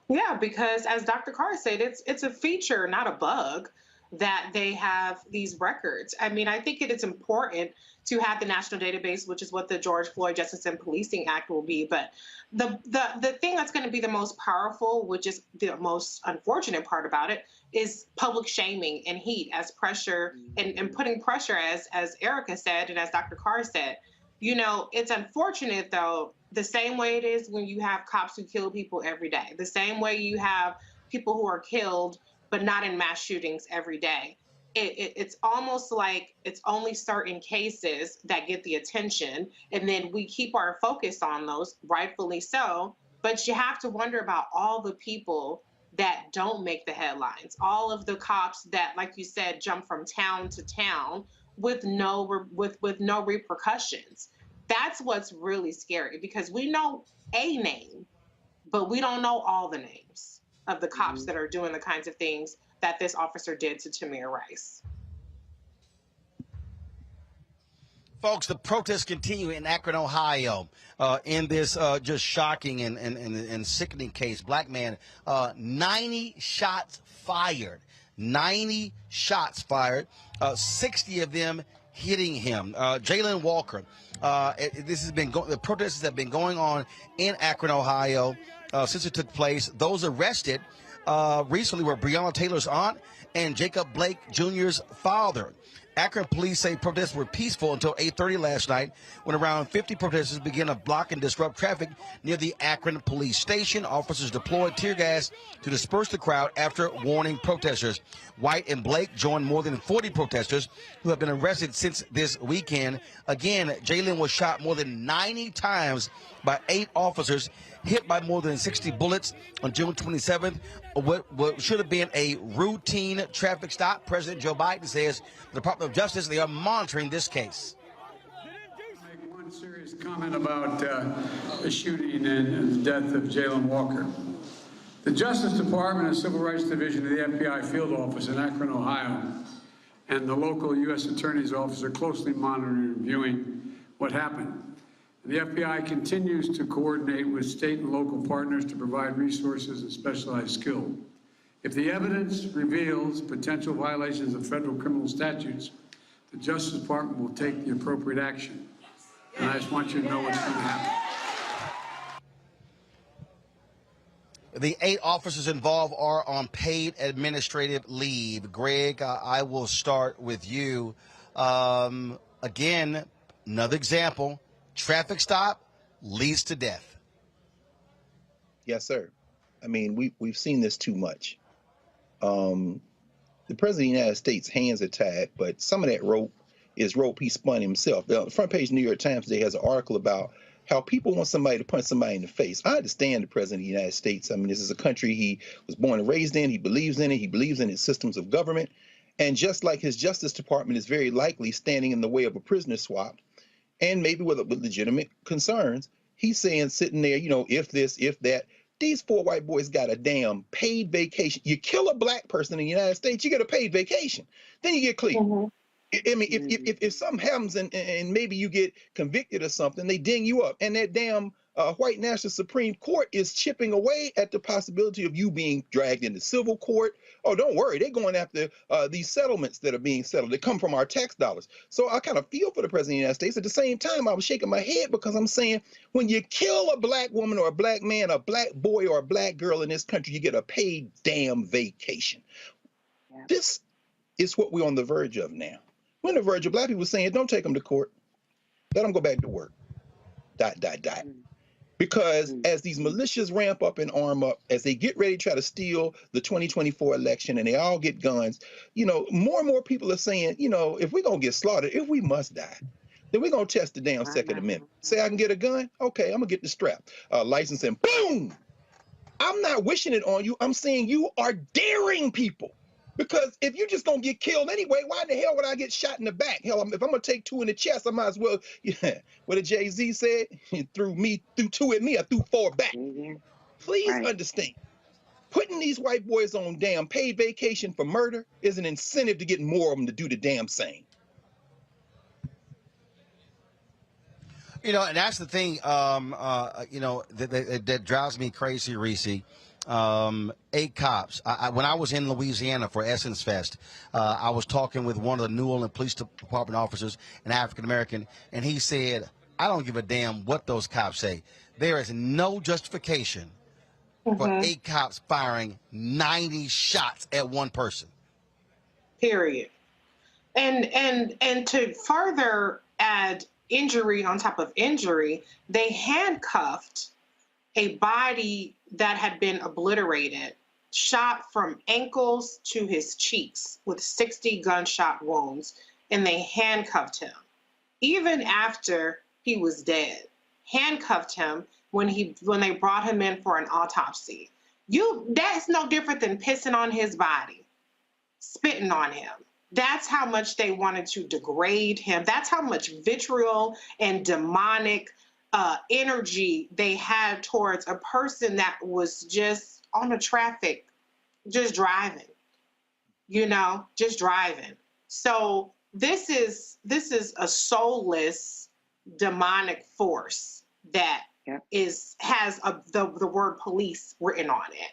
Yeah, because as Dr. Carr said, it's a feature, not a bug, that they have these records. I mean, I think it's important to have the national database, which is what the George Floyd Justice and Policing Act will be. But the thing that's going to be the most powerful, which is the most unfortunate part about it, is public shaming and heat as pressure and putting pressure, as Erica said and as Dr. Carr said. It's unfortunate, though, the same way it is when you have cops who kill people every day, the same way you have people who are killed but not in mass shootings every day. It's almost like it's only certain cases that get the attention, and then we keep our focus on those, rightfully so. But you have to wonder about all the people that don't make the headlines, all of the cops that, like you said, jump from town to town with no repercussions. That's what's really scary, because we know a name, but we don't know all the names of the cops that are doing the kinds of things that this officer did to Tamir Rice. Folks, the protests continue in Akron, Ohio, in this just shocking and sickening case. Black man, 90 shots fired. 90 shots fired, 60 of them hitting him. Jayland Walker, the protests have been going on in Akron, Ohio, since it took place. Those arrested recently were Breonna Taylor's aunt and Jacob Blake Jr.'s father. Akron police say protests were peaceful until 8:30 last night, when around 50 protesters began to block and disrupt traffic near the Akron police station. Officers deployed tear gas to disperse the crowd after warning protesters. White and Blake joined more than 40 protesters who have been arrested since this weekend. Again, Jayland was shot more than 90 times by 8 officers, hit by more than 60 bullets on June 27th. What should have been a routine traffic stop. President Joe Biden says the Department of Justice, they are monitoring this case. Make one serious comment about the shooting and the death of Jayland Walker. The Justice Department and Civil Rights Division of the FBI field office in Akron, Ohio, and the local U.S. Attorney's Office are closely monitoring and reviewing what happened. The FBI continues to coordinate with state and local partners to provide resources and specialized skill. If the evidence reveals potential violations of federal criminal statutes, the Justice Department will take the appropriate action. And I just want you to know what's going to happen. The 8 officers involved are on paid administrative leave. Greg, I will start with you. Again, another example, traffic stop leads to death. Yes, sir. I mean, we've seen this too much. The President of the United States' hands are tied, but some of that rope is rope he spun himself. The front page of New York Times today has an article about how people want somebody to punch somebody in the face. I understand the President of the United States. I mean, this is a country he was born and raised in. He believes in it. He believes in its systems of government. And just like his Justice Department is very likely standing in the way of a prisoner swap, and maybe with legitimate concerns, he's saying, sitting there, you know, if this, if that. These 4 white boys got a damn paid vacation. You kill a black person in the United States, you get a paid vacation. Then you get clear. I mean, if something happens and maybe you get convicted or something, they ding you up. And that damn white national Supreme Court is chipping away at the possibility of you being dragged into civil court. Oh, don't worry. They're going after these settlements that are being settled. They come from our tax dollars. So I kind of feel for the President of the United States. At the same time, I was shaking my head because I'm saying when you kill a black woman or a black man, a black boy or a black girl in this country, you get a paid damn vacation. Yeah. This is what we're on the verge of now. We're on the verge of black people saying, don't take them to court. Let them go back to work. ... Because as these militias ramp up and arm up, as they get ready to try to steal the 2024 election and they all get guns, you know, more and more people are saying, you know, if we're going to get slaughtered, if we must die, then we're going to test the damn Second Amendment. Say I can get a gun? Okay, I'm going to get the strap. License and boom! I'm not wishing it on you. I'm saying you are daring people. Because if you're just going to get killed anyway, why in the hell would I get shot in the back? Hell, if I'm going to take 2 in the chest, I might as well, yeah, what did Jay-Z said? He threw 2 at me, I threw 4 back. Please understand, putting these white boys on damn paid vacation for murder is an incentive to get more of them to do the damn same. You know, and that's the thing, you know, that drives me crazy, Reese. 8 cops. When I was in Louisiana for Essence Fest, I was talking with one of the New Orleans Police Department officers, an African American, and he said, I don't give a damn what those cops say. There is no justification for 8 cops firing 90 shots at one person. Period. And to further add injury on top of injury, they handcuffed a body that had been obliterated, shot from ankles to his cheeks with 60 gunshot wounds, and they handcuffed him. Even after he was dead, handcuffed him when they brought him in for an autopsy. That's no different than pissing on his body, spitting on him. That's how much they wanted to degrade him. That's how much vitriol and demonic energy they had towards a person that was just on the traffic, just driving, you know, just driving. So this is a soulless demonic force that has the word police written on it.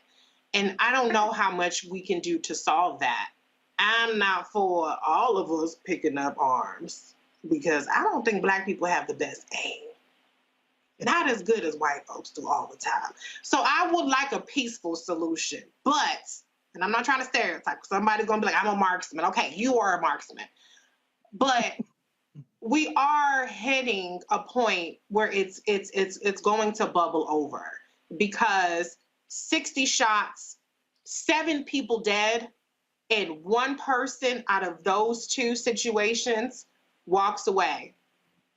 And I don't know how much we can do to solve that. I'm not for all of us picking up arms because I don't think black people have the best aim. Not as good as white folks do all the time. So I would like a peaceful solution, but, and I'm not trying to stereotype, somebody's gonna be like, I'm a marksman. Okay, you are a marksman. But we are hitting a point where it's going to bubble over because 60 shots, 7 people dead, and 1 person out of those 2 situations walks away.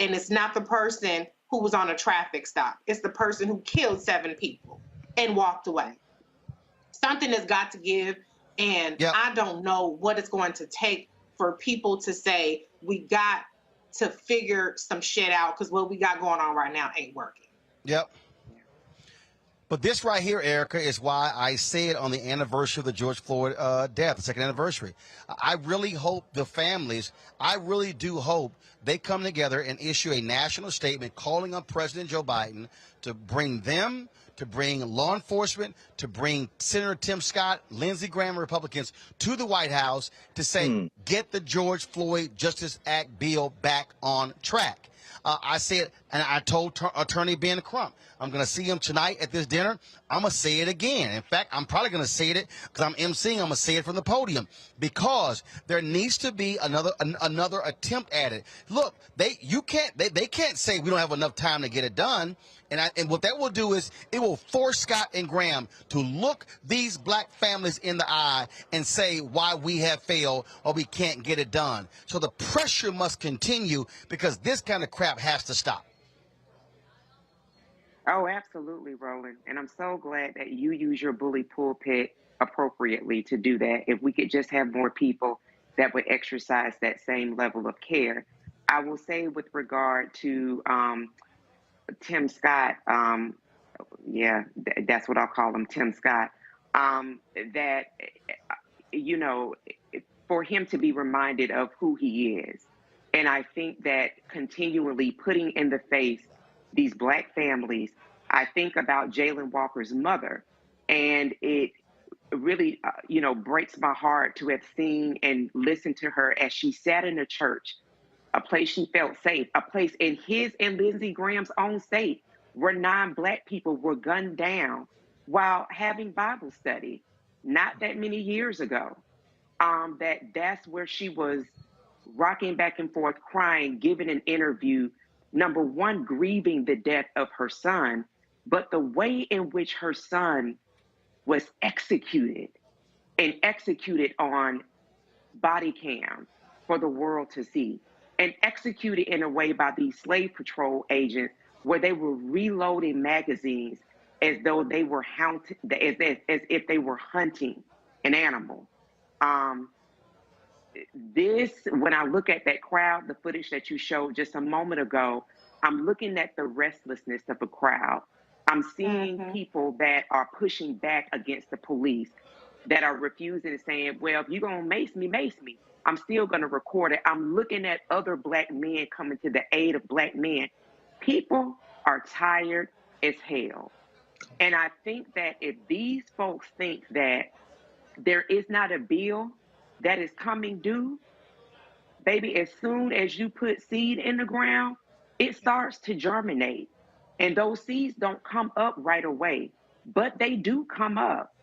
And it's not the person who was on a traffic stop. It's the person who killed 7 people and walked away. Something has got to give, and I don't know what it's going to take for people to say, we got to figure some shit out because what we got going on right now ain't working. Yep. But this right here, Erica, is why I said on the anniversary of the George Floyd death, the 2nd anniversary, I really hope the families, I really do hope they come together and issue a national statement calling on President Joe Biden to bring them, to bring law enforcement, to bring Senator Tim Scott, Lindsey Graham, Republicans, to the White House to say, get the George Floyd Justice Act bill back on track. I said, and I told Attorney Ben Crump, I'm going to see him tonight at this dinner. I'm going to say it again. In fact, I'm probably going to say it because I'm emceeing. I'm going to say it from the podium because there needs to be another attempt at it. Look, they can't say we don't have enough time to get it done. And what that will do is it will force Scott and Graham to look these black families in the eye and say why we have failed or we can't get it done. So the pressure must continue because this kind of crap has to stop. Oh, absolutely, Roland. And I'm so glad that you use your bully pulpit appropriately to do that. If we could just have more people that would exercise that same level of care. I will say with regard to Tim Scott, that's what I'll call him, Tim Scott, that, you know, for him to be reminded of who he is. And I think that continually putting in the face these black families, I think about Jayland Walker's mother, and it really, breaks my heart to have seen and listened to her as she sat in a church, a place she felt safe, a place in his and Lindsey Graham's own state where 9 black people were gunned down while having Bible study not that many years ago. That's where she was rocking back and forth, crying, giving an interview, number one, grieving the death of her son, but the way in which her son was executed and executed on body cam for the world to see, and executed in a way by these slave patrol agents where they were reloading magazines as though they were as if they were hunting an animal. When I look at that crowd, the footage that you showed just a moment ago, I'm looking at the restlessness of a crowd. I'm seeing people that are pushing back against the police, that are refusing and saying, well, if you're going to mace me, I'm still going to record it. I'm looking at other black men coming to the aid of black men. People are tired as hell. And I think that if these folks think that there is not a bill that is coming due, baby, as soon as you put seed in the ground, it starts to germinate. And those seeds don't come up right away, but they do come up.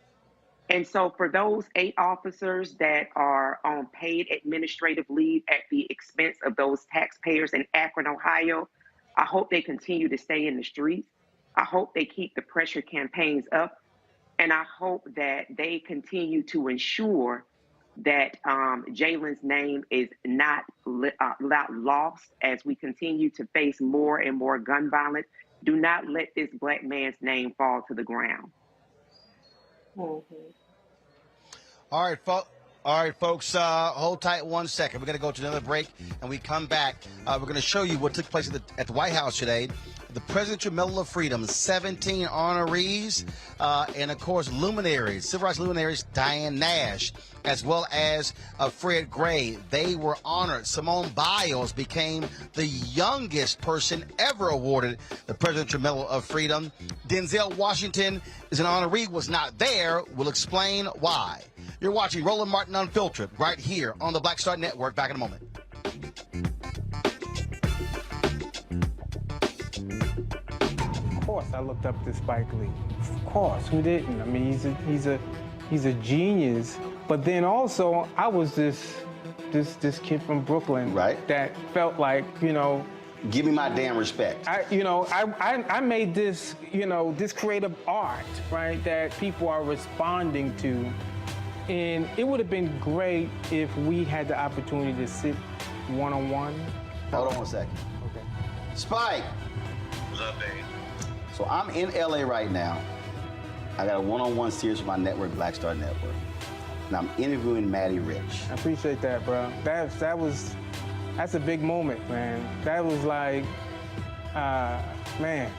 And so for those 8 officers that are on paid administrative leave at the expense of those taxpayers in Akron, Ohio, I hope they continue to stay in the streets. I hope they keep the pressure campaigns up. And I hope that they continue to ensure that Jayland's name is not lost as we continue to face more and more gun violence. Do not let this black man's name fall to the ground. All right, folks, hold tight 1 second. We're going to go to another break, and we come back. We're going to show you what took place at the White House today. The Presidential Medal of Freedom, 17 honorees, and, of course, luminaries, civil rights luminaries, Diane Nash, as well as Fred Gray. They were honored. Simone Biles became the youngest person ever awarded the Presidential Medal of Freedom. Denzel Washington is an honoree, was not there. We'll explain why. You're watching Roland Martin Unfiltered right here on the Black Star Network. Back in a moment. Of course, I looked up to Spike Lee. Of course, who didn't? I mean, he's a genius. But then also, I was this kid from Brooklyn, right? That felt like, give me my damn respect. I made this, this creative art, right, that people are responding to. And it would have been great if we had the opportunity to sit one-on-one. Hold on 1 second. Okay. Spike. What's up, baby? So I'm in LA right now. I got a one-on-one series with my network, Black Star Network. And I'm interviewing Maddie Rich. I appreciate that, bro. That's a big moment, man. That was like, man,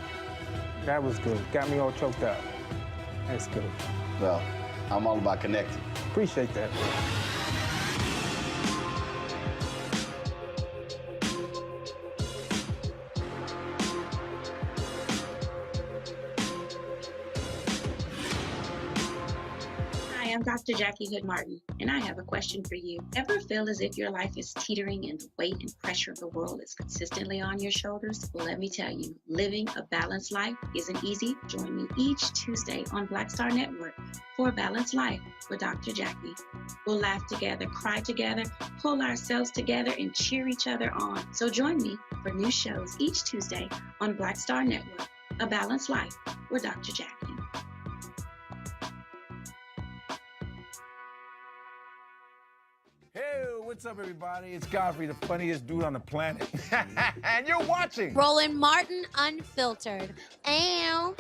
that was good. Got me all choked up. That's good. Well, I'm all about connecting. Appreciate that, bro. I'm Dr. Jackie Hood Martin, and I have a question for you. Ever feel as if your life is teetering and the weight and pressure of the world is consistently on your shoulders? Well, let me tell you, living a balanced life isn't easy. Join me each Tuesday on Black Star Network for A Balanced Life with Dr. Jackie. We'll laugh together, cry together, pull ourselves together, and cheer each other on. So join me for new shows each Tuesday on Black Star Network, A Balanced Life with Dr. Jackie. Hey, what's up, everybody? It's Godfrey, the funniest dude on the planet. And you're watching Roland Martin Unfiltered. Ow.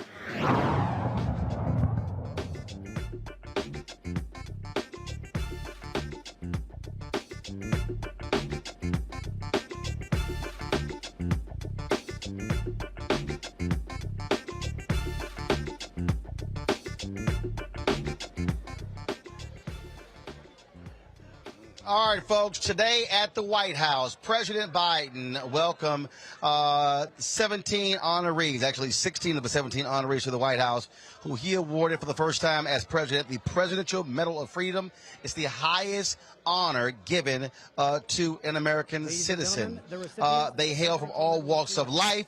All right, folks, today at the White House, President Biden welcomed 17 honorees, actually 16 of the 17 honorees to the White House, who he awarded for the first time as president the Presidential Medal of Freedom. It's the highest honor given to an American citizen. They hail from all walks of life,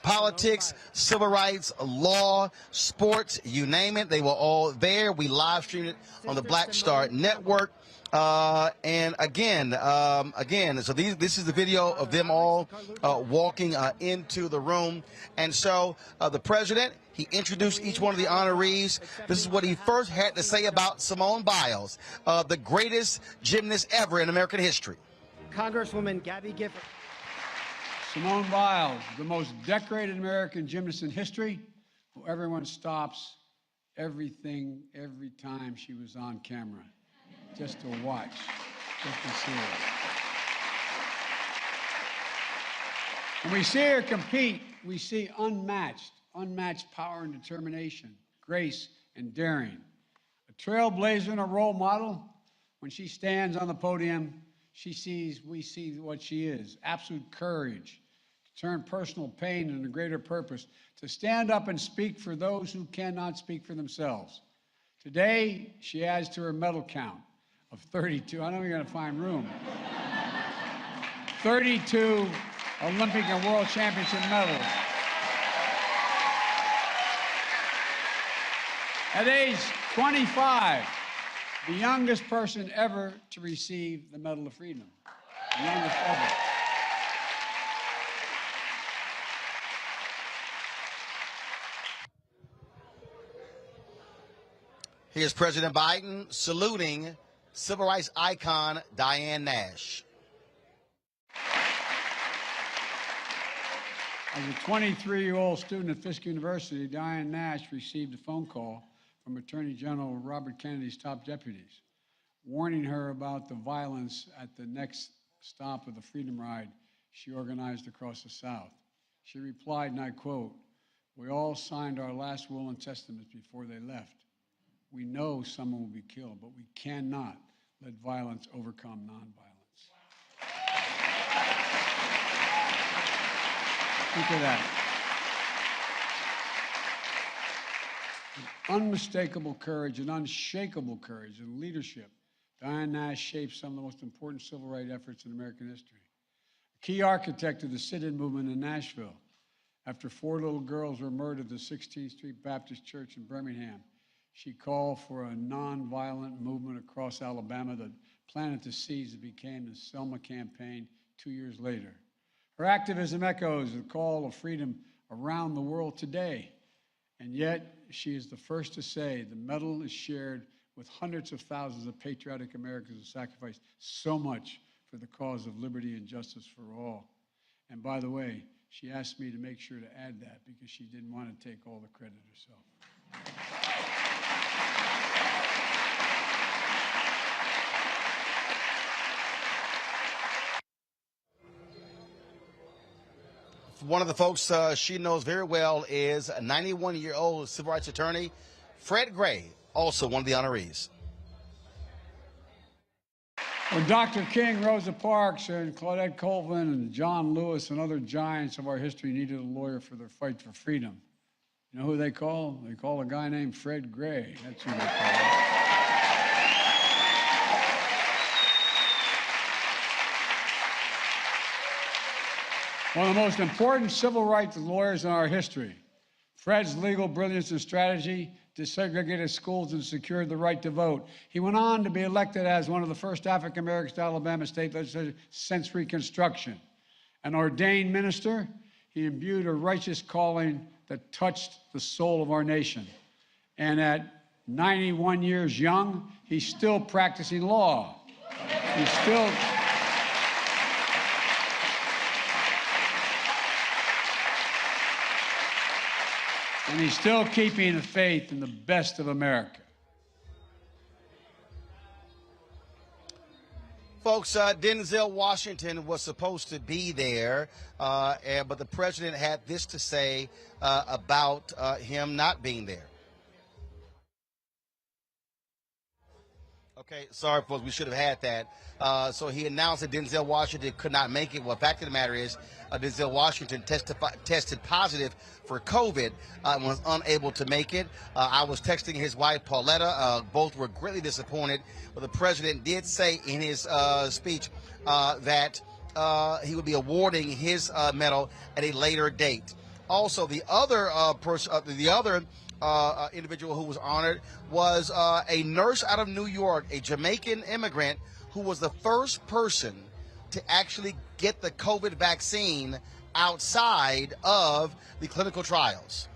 politics, civil rights, law, sports, you name it. They were all there. We live streamed it on the Black Star Network. And again, so this is the video of them all walking into the room. And so the president, he introduced each one of the honorees. This is what he first had to say about Simone Biles, the greatest gymnast ever in American history. Congresswoman Gabby Gifford. Simone Biles, the most decorated American gymnast in history, who everyone stops everything every time she was on camera. Just to watch, just to see her. When we see her compete, we see unmatched power and determination, grace and daring. A trailblazer and a role model. When she stands on the podium, we see what she is. Absolute courage to turn personal pain into greater purpose, to stand up and speak for those who cannot speak for themselves. Today, she adds to her medal count of 32. I know you're going to find room. 32 Olympic and World Championship medals. At age 25, the youngest person ever to receive the Medal of Freedom. The youngest ever. Here's President Biden saluting civil rights icon Diane Nash. As a 23-year-old student at Fisk University, Diane Nash received a phone call from Attorney General Robert Kennedy's top deputies, warning her about the violence at the next stop of the Freedom Ride she organized across the South. She replied, and I quote, "We all signed our last will and testaments before they left. We know someone will be killed, but we cannot let violence overcome nonviolence." Think of that. With unmistakable courage and unshakable courage and leadership, Diane Nash shaped some of the most important civil rights efforts in American history. A key architect of the sit-in movement in Nashville. After 4 little girls were murdered at the 16th Street Baptist Church in Birmingham, she called for a nonviolent movement across Alabama that planted the seeds that became the Selma campaign 2 years later. Her activism echoes the call of freedom around the world today. And yet, she is the first to say the medal is shared with hundreds of thousands of patriotic Americans who sacrificed so much for the cause of liberty and justice for all. And by the way, she asked me to make sure to add that because she didn't want to take all the credit herself. One of the folks she knows very well is a 91-year-old civil rights attorney, Fred Gray, also one of the honorees. When Dr. King, Rosa Parks, and Claudette Colvin, and John Lewis, and other giants of our history needed a lawyer for their fight for freedom, you know who they call? They call a guy named Fred Gray. That's who they call. One of the most important civil rights lawyers in our history. Fred's legal brilliance and strategy desegregated schools and secured the right to vote. He went on to be elected as one of the first African Americans to Alabama state legislature since Reconstruction. An ordained minister, he imbued a righteous calling that touched the soul of our nation. And at 91 years young, he's still practicing law. He's still... And he's still keeping the faith in the best of America. Folks, Denzel Washington was supposed to be there, but the president had this to say about him not being there. Okay, sorry, folks, we should have had that. So he announced that Denzel Washington could not make it. Well, the fact of the matter is, Denzel Washington tested positive for COVID and was unable to make it. I was texting his wife, Pauletta. Both were greatly disappointed. But the president did say in his speech that he would be awarding his medal at a later date. Also, the other individual who was honored was a nurse out of New York, a Jamaican immigrant who was the first person to actually get the COVID vaccine outside of the clinical trials.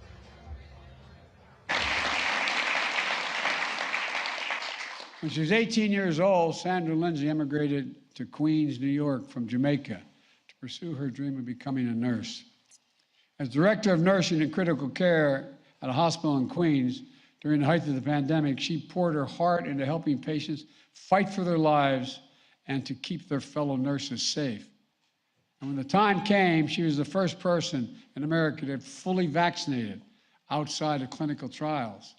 When she was 18 years old, Sandra Lindsay immigrated to Queens, New York from Jamaica to pursue her dream of becoming a nurse. As director of nursing and critical care at a hospital in Queens during the height of the pandemic, she poured her heart into helping patients fight for their lives and to keep their fellow nurses safe. And when the time came, she was the first person in America to get fully vaccinated outside of clinical trials.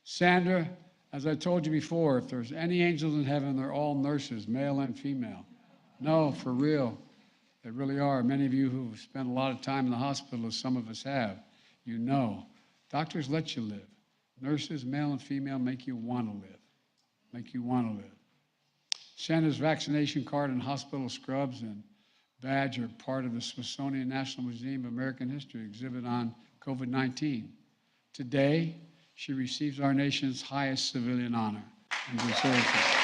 Sandra, as I told you before, if there's any angels in heaven, they're all nurses, male and female. No, for real, they really are. Many of you who've spent a lot of time in the hospital, as some of us have, you know. Doctors let you live. Nurses, male and female, make you want to live. Make you want to live. Sandra's vaccination card and hospital scrubs and badge are part of the Smithsonian National Museum of American History exhibit on COVID-19. Today, she receives our nation's highest civilian honor and deserves it.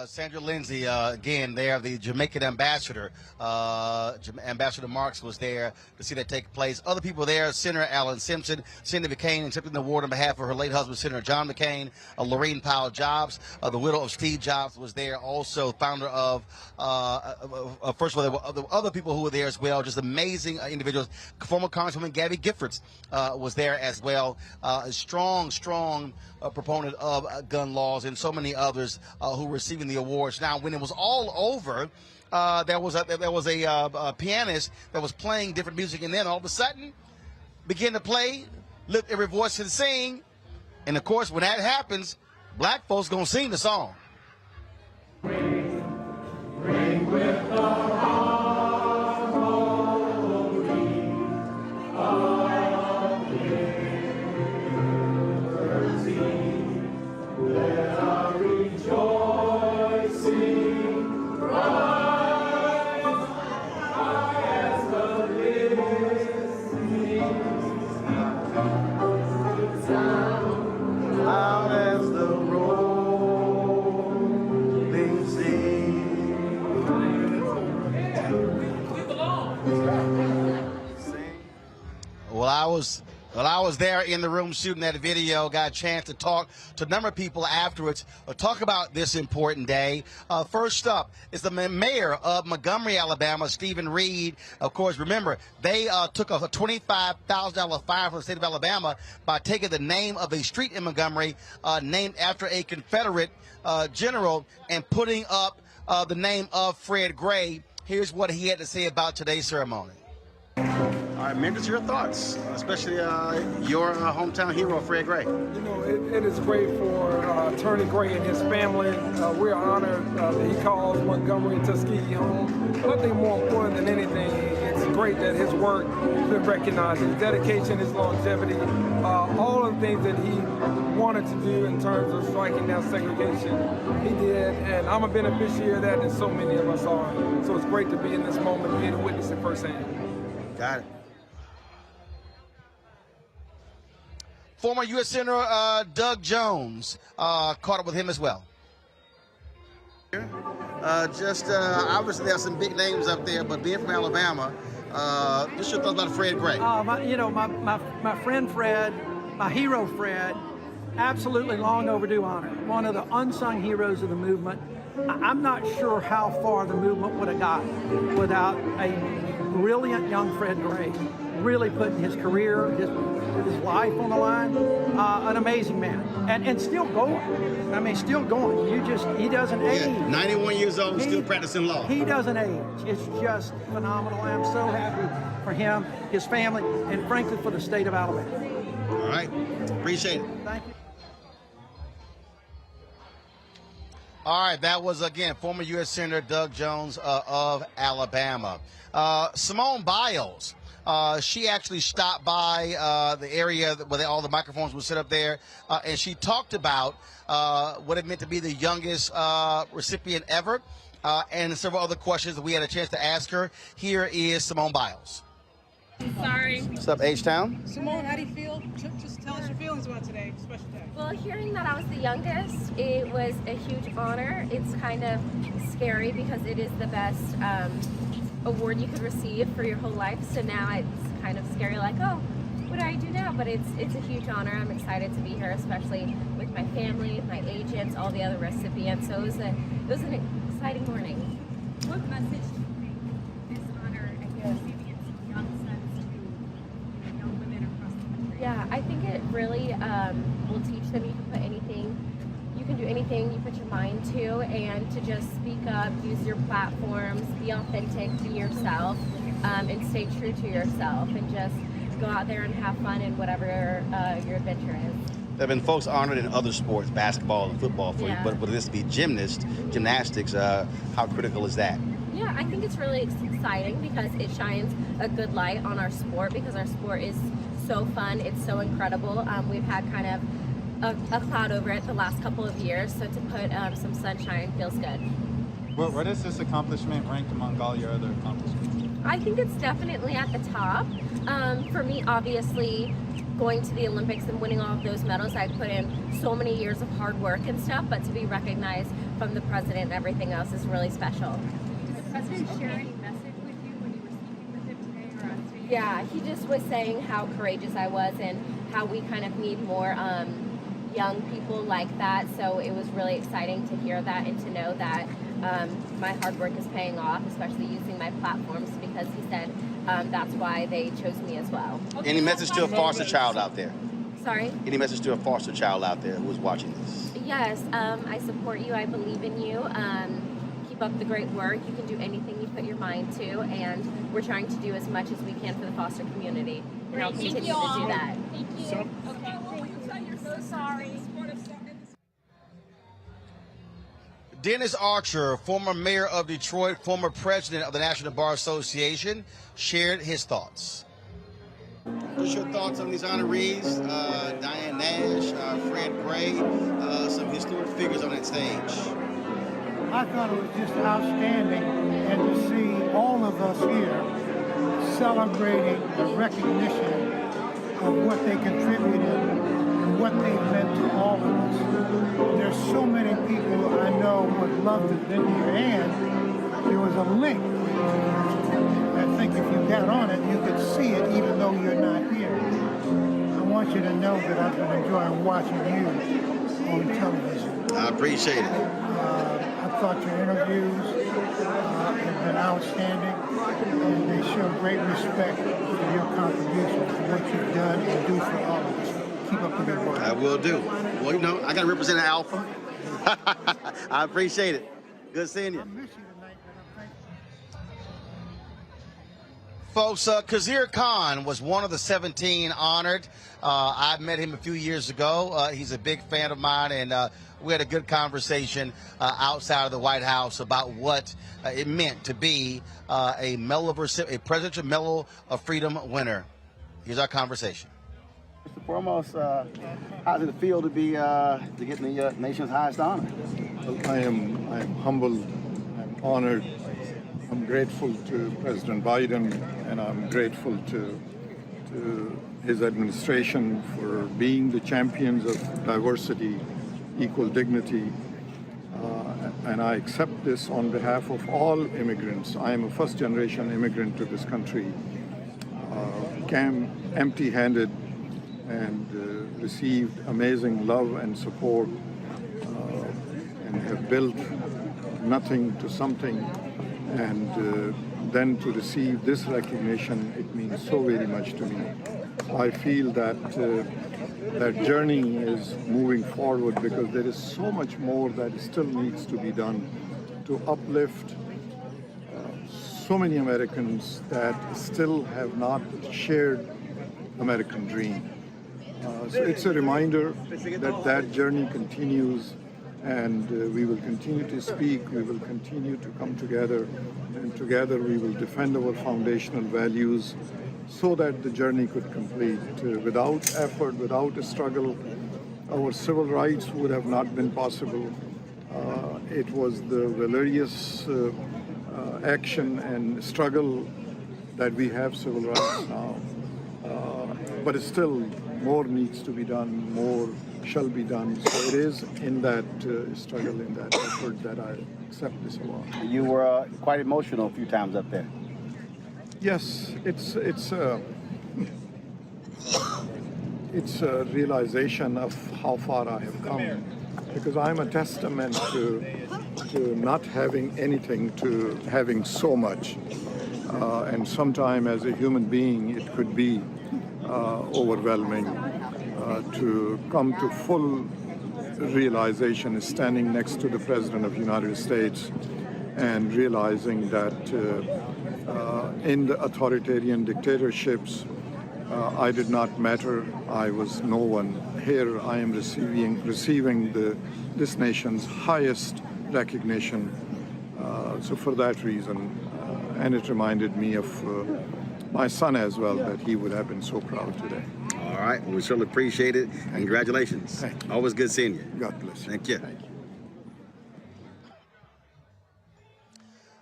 Sandra Lindsay, again, there, the Jamaican ambassador. Ambassador Marks was there to see that take place. Other people there, Senator Alan Simpson, Cindy McCain accepting the award on behalf of her late husband, Senator John McCain. Lorraine Powell Jobs, the widow of Steve Jobs, was there also, founder of, first of all, there were other people who were there as well, just amazing individuals. Former Congresswoman Gabby Giffords was there as well, a strong proponent of gun laws, and so many others who were receiving the awards. Now, when it was all over, there was a pianist that was playing different music, and then all of a sudden began to play, lift every voice and sing. And of course, when that happens, black folks gonna sing the song. Ring with the Well, I was there in the room shooting that video, got a chance to talk to a number of people afterwards, talk about this important day. First up is the mayor of Montgomery, Alabama, Stephen Reed. Of course, remember, they took a $25,000 fine from the state of Alabama by taking the name of a street in Montgomery named after a Confederate general and putting up the name of Fred Gray. Here's what he had to say about today's ceremony. All right, members, your thoughts, especially your hometown hero, Fred Gray. You know, it is great for Attorney Gray and his family. We're honored that he calls Montgomery and Tuskegee home. But I think more important than anything, it's great great that his work has been recognized, his dedication, his longevity, all of the things that he wanted to do in terms of striking down segregation, he did, and I'm a beneficiary of that, and so many of us are. So it's great to be in this moment and witness it firsthand. Got it. Former U.S. Senator Doug Jones, caught up with him as well. Obviously there are some big names up there, but being from Alabama, just your thoughts about Fred Gray. My friend Fred, my hero Fred, absolutely long overdue honor. One of the unsung heroes of the movement. I'm not sure how far the movement would have gotten without a brilliant young Fred Gray, really putting his career, his life on the line. An amazing man, and still going. I mean, still going. He doesn't age. 91 years old, still practicing law. He doesn't age. It's just phenomenal. I'm so happy for him, his family, and frankly for the state of Alabama. All right, appreciate it. Thank you. All right, that was, again, former U.S. Senator Doug Jones of Alabama. Simone Biles, she actually stopped by the area where all the microphones were set up there, and she talked about what it meant to be the youngest recipient ever, and several other questions that we had a chance to ask her. Here is Simone Biles. Sorry. What's up, H-Town? Simone, how do you feel? Just tell us your feelings about today, special day. Well, hearing that I was the youngest, it was a huge honor. It's kind of scary because it is the best award you could receive for your whole life. So now it's kind of scary, like, oh, what do I do now? But it's a huge honor. I'm excited to be here, especially with my family, my agents, all the other recipients. So it was an exciting morning. What message do you think this honor and receiving its young sons to young women across the country? Yeah, I think it really will teach them you can do anything you put your mind to, and to just speak up, use your platforms, be authentic, be yourself, and stay true to yourself, and just go out there and have fun in whatever your adventure is. There have been folks honored in other sports, basketball and football, for you, but for this to be gymnastics, how critical is that? Yeah, I think it's really exciting because it shines a good light on our sport, because our sport is so fun, it's so incredible. We've had kind of a cloud over it the last couple of years, so to put some sunshine feels good. Where does this accomplishment rank among all your other accomplishments? I think it's definitely at the top. For me, obviously, going to the Olympics and winning all of those medals, I put in so many years of hard work and stuff, but to be recognized from the president and everything else is really special. Did the president share any message with you when you were speaking with him today or on stage? Yeah, he just was saying how courageous I was and how we kind of need more young people like that. So it was really exciting to hear that and to know that my hard work is paying off, especially using my platforms, because he said that's why they chose me as well. Any message to a foster child out there? Sorry? Any message to a foster child out there who's watching this? Yes, I support you. I believe in you. Keep up the great work. You can do anything you put your mind to, and we're trying to do as much as we can for the foster community. And I'll continue to do that. Thank you. So, okay, you're so sorry. Dennis Archer, former mayor of Detroit, former president of the National Bar Association, shared his thoughts. What's your thoughts on these honorees? Diane Nash, Fred Gray, some historic figures on that stage. I thought it was just outstanding, and to see all of us here celebrating the recognition of what they contributed and what they meant to all of us. There's so many people I know would love to have been here, and there was a link. I think if you got on it, you could see it even though you're not here. I want you to know that I've been enjoying watching you on television. I appreciate it. I thought your interviews have been outstanding, and they show great respect for your contribution, for what you've done and do for all of us. Keep up the good work. I will do. Well, you know, I got to represent Alpha. I appreciate it. Good seeing you. folks. Khizr Khan was one of the 17 honored. I met him a few years ago. He's a big fan of mine, and we had a good conversation outside of the White House about what it meant to be a Presidential Medal of Freedom winner. Here's our conversation. First and foremost, how does it feel to be to get the nation's highest honor? I am humbled. I'm honored. I'm grateful to President Biden, and I'm grateful to his administration for being the champions of diversity, equal dignity, and I accept this on behalf of all immigrants. I am a first-generation immigrant to this country, came empty-handed and received amazing love and support, and have built nothing to something. And then to receive this recognition, it means so very much to me. I feel that that journey is moving forward because there is so much more that still needs to be done to uplift so many Americans that still have not shared American dream. So it's a reminder that that journey continues. And we will continue to speak, we will continue to come together, and together we will defend our foundational values so that the journey could complete. Without effort, without a struggle, our civil rights would have not been possible. It was the valorous action and struggle that we have civil rights now. But still, more needs to be done, more shall be done. So it is in that struggle, in that effort that I accept this award. You were quite emotional a few times up there. Yes, it's a realization of how far I have come, because I'm a testament to not having anything to having so much. And sometime as a human being, it could be overwhelming. To come to full realization is standing next to the President of the United States and realizing that in the authoritarian dictatorships, I did not matter, I was no one. Here I am receiving this nation's highest recognition. So for that reason, and it reminded me of my son as well, that he would have been so proud today. All right, we certainly appreciate it. Congratulations. Thank you. Always good seeing you. God bless you. Thank you. Thank you.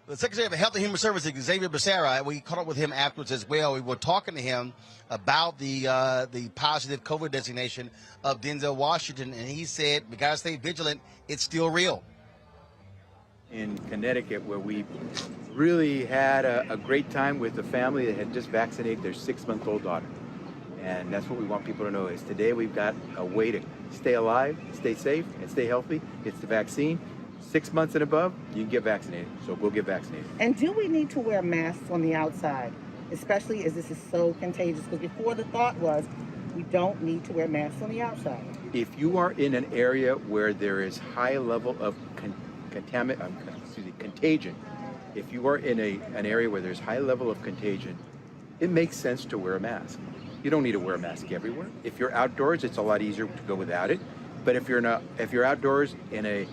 The Secretary of Health and Human Services, Xavier Becerra, we caught up with him afterwards as well. We were talking to him about the positive COVID designation of Denzel Washington, and he said, we got to stay vigilant. It's still real. In Connecticut, where we really had a great time with a family that had just vaccinated their 6-month-old daughter. And that's what we want people to know is today we've got a way to stay alive, stay safe, and stay healthy. It's the vaccine. 6 months and above, you can get vaccinated. So we'll get vaccinated. And do we need to wear masks on the outside, especially as this is so contagious? Because before the thought was we don't need to wear masks on the outside. If you are in an area where there is high level of contagion, if you are in an area where there's high level of contagion, it makes sense to wear a mask. You don't need to wear a mask everywhere. If you're outdoors, it's a lot easier to go without it. But if you're outdoors in a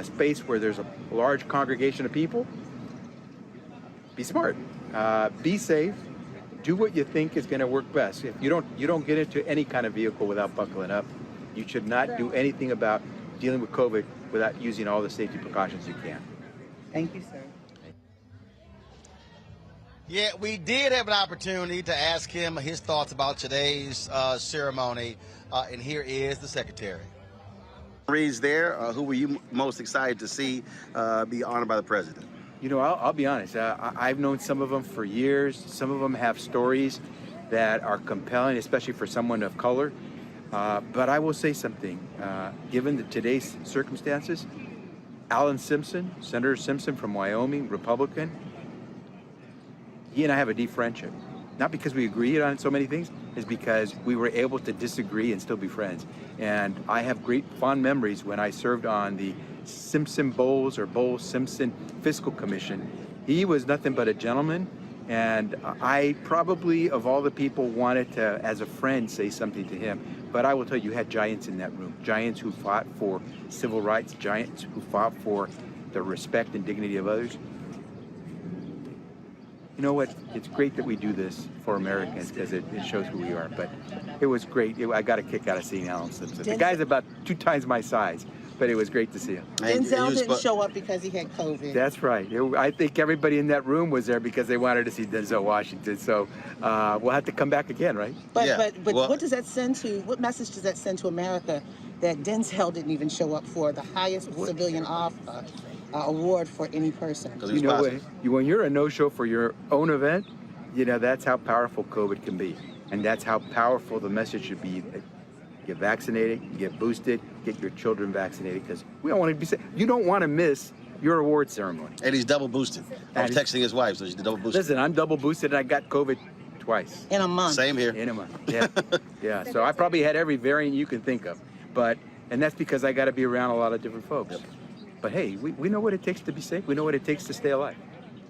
space where there's a large congregation of people, be smart, be safe, do what you think is going to work best. If you don't get into any kind of vehicle without buckling up. You should not do anything about dealing with COVID without using all the safety precautions you can. Thank you, sir. Yeah, we did have an opportunity to ask him his thoughts about today's ceremony, and here is the Secretary. Reads there, who were you most excited to see be honored by the President? You know, I'll be honest, I've known some of them for years. Some of them have stories that are compelling, especially for someone of color. But I will say something, given today's circumstances, Alan Simpson, Senator Simpson from Wyoming, Republican, he and I have a deep friendship. Not because we agreed on so many things, it's because we were able to disagree and still be friends. And I have great fond memories when I served on the Simpson-Bowles or Bowles-Simpson Fiscal Commission. He was nothing but a gentleman, And I probably, of all the people, wanted to, as a friend, say something to him. But I will tell you, you had giants in that room. Giants who fought for civil rights, giants who fought for the respect and dignity of others. You know what? It's great that we do this for Americans because it shows who we are. But it was great. I got a kick out of seeing Alan Simpson. The guy's about 2 times my size, but it was great to see him. Denzel didn't show up because he had COVID. That's right. I think everybody in that room was there because they wanted to see Denzel Washington. So we'll have to come back again, right? But what does that send to? What message does that send to America that Denzel didn't even show up for the highest civilian award for any person? You know, when you're a no-show for your own event, you know, that's how powerful COVID can be. And that's how powerful the message should be. Get vaccinated, get boosted, get your children vaccinated, because we don't want to be sick. You don't want to miss your award ceremony. And he's double boosted. I was texting his wife, so she's double boosted. Listen, I'm double boosted and I got COVID twice. In a month. Same here. In a month, yeah. Yeah, so I probably had every variant you can think of. And that's because I got to be around a lot of different folks. Yep. But hey, we know what it takes to be safe. We know what it takes to stay alive.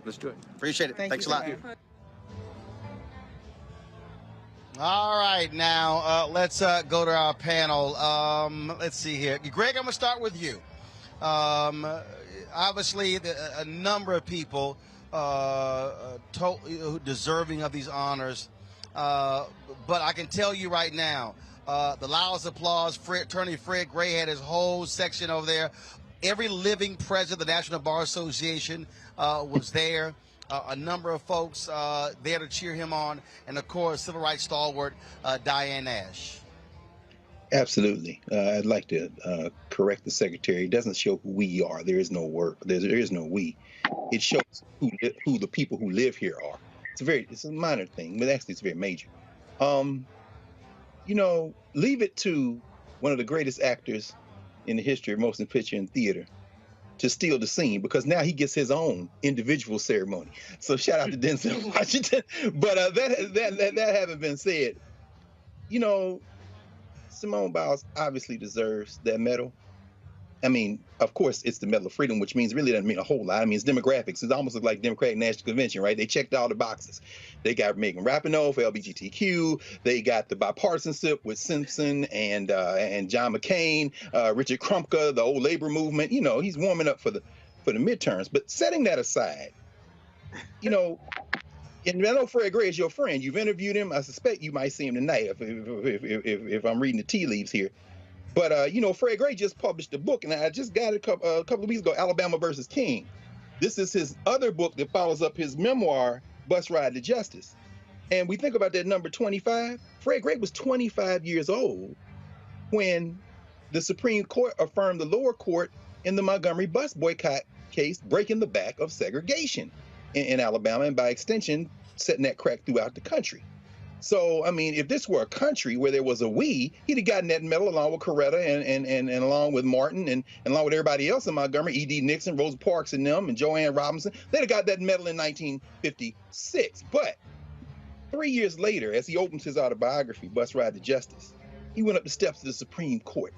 Let's do it. Appreciate it. Thanks a lot. All right, now let's go to our panel. Let's see here. Greg, I'm going to start with you. Obviously, a number of people deserving of these honors. But I can tell you right now, the loudest applause, Attorney Fred Gray had his whole section over there. Every living president of the National Bar Association was there. A number of folks there to cheer him on, and of course, civil rights stalwart Diane Nash. Absolutely. I'd like to correct the secretary. It doesn't show who we are. There is no work. There is no we. It shows who the people who live here are. It's a minor thing, but actually it's very major. You know, leave it to one of the greatest actors in the history of motion picture and theater to steal the scene, because now he gets his own individual ceremony. So shout out to Denzel Washington. But that having been said, you know, Simone Biles obviously deserves that medal. I mean, of course, it's the Medal of Freedom, which means really doesn't mean a whole lot. I mean, it's demographics. It almost looks like Democratic National Convention, right? They checked all the boxes. They got Megan Rapinoe for LGBTQ. They got the bipartisanship with Simpson and John McCain, Richard Krumka, the old labor movement. You know, he's warming up for the midterms. But setting that aside, you know, and I know Fred Gray is your friend. You've interviewed him. I suspect you might see him tonight if I'm reading the tea leaves here. But, you know, Fred Gray just published a book, and I just got it a couple of weeks ago, Alabama versus King. This is his other book that follows up his memoir, Bus Ride to Justice. And we think about that number 25. Fred Gray was 25 years old when the Supreme Court affirmed the lower court in the Montgomery bus boycott case, breaking the back of segregation in Alabama, and by extension, setting that crack throughout the country. So, I mean, if this were a country where there was a we, he'd have gotten that medal along with Coretta and along with Martin and along with everybody else in Montgomery, E.D. Nixon, Rosa Parks and them, and Joanne Robinson. They'd have got that medal in 1956. But 3 years later, as he opens his autobiography, Bus Ride to Justice, he went up the steps of the Supreme Court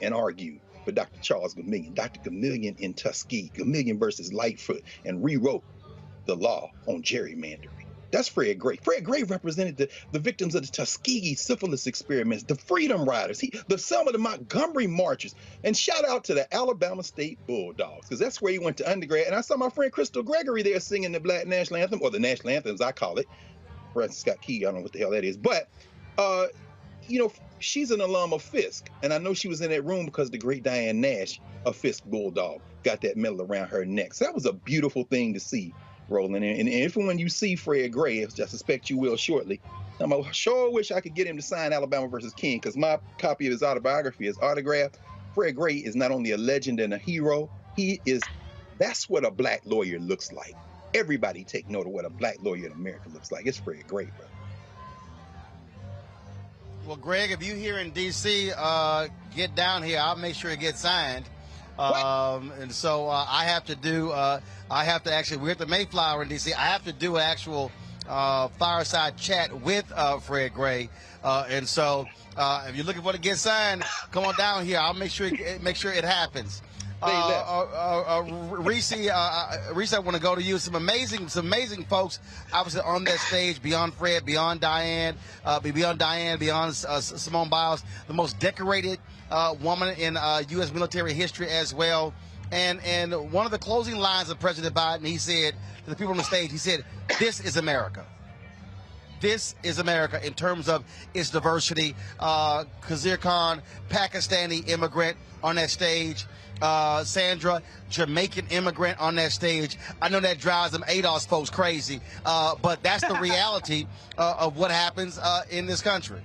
and argued for Dr. Charles Gamillion, Dr. Gamillion in Tuskegee, Gamillion versus Lightfoot, and rewrote the law on gerrymandering. That's Fred Gray. Fred Gray represented the victims of the Tuskegee syphilis experiments, the Freedom Riders, some of the Montgomery marchers. And shout out to the Alabama State Bulldogs, because that's where he went to undergrad. And I saw my friend Crystal Gregory there singing the Black National Anthem, or the National Anthem, as I call it. Francis Scott Key, I don't know what the hell that is. But, you know, she's an alum of Fisk. And I know she was in that room because the great Diane Nash of Fisk Bulldog got that medal around her neck. So that was a beautiful thing to see, Roland. And if and when you see Fred Gray, which I suspect you will shortly, I sure wish I could get him to sign Alabama versus King, because my copy of his autobiography is autographed. Fred Gray is not only a legend and a hero, that's what a black lawyer looks like. Everybody take note of what a black lawyer in America looks like. It's Fred Gray, bro. Well, Greg, if you here in D.C., get down here. I'll make sure it gets signed. And so I have to actually, we're at the Mayflower in D.C. I have to do an actual fireside chat with Fred Gray. And so if you're looking for it to get signed, come on down here. I'll make sure it happens. Reese, I want to go to you. Some amazing folks, obviously on that stage. Beyond Fred, beyond Diane, beyond Simone Biles, the most decorated woman in U.S. military history as well. And one of the closing lines of President Biden, he said to the people on the stage, he said, "This is America. This is America in terms of its diversity." Khizr Khan, Pakistani immigrant on that stage. Sandra, Jamaican immigrant on that stage. I know that drives them ADOS folks crazy, but that's the reality of what happens in this country.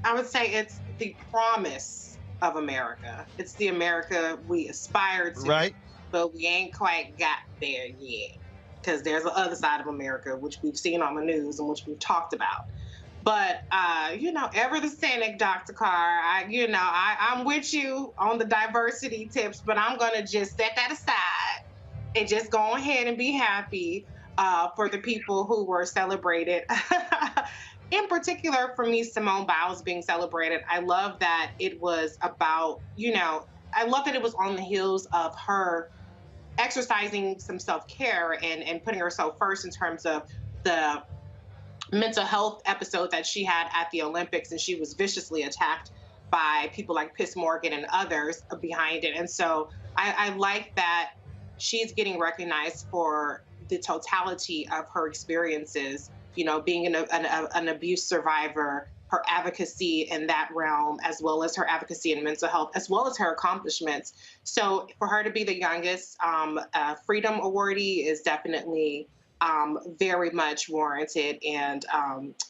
I would say it's the promise of America. It's the America we aspire to, right? But we ain't quite got there yet, because there's the other side of America, which we've seen on the news and which we've talked about. But, ever the cynic, Dr. Carr, I'm with you on the diversity tips, but I'm going to just set that aside and just go ahead and be happy for the people who were celebrated. In particular, for me, Simone Biles being celebrated, I love that it was about, I love that it was on the heels of her exercising some self-care and putting herself first in terms of the mental health episode that she had at the Olympics, and she was viciously attacked by people like Piers Morgan and others behind it. And so I like that she's getting recognized for the totality of her experiences, being an abuse survivor, her advocacy in that realm, as well as her advocacy in mental health, as well as her accomplishments. So for her to be the youngest Freedom Awardee is definitely very much warranted. And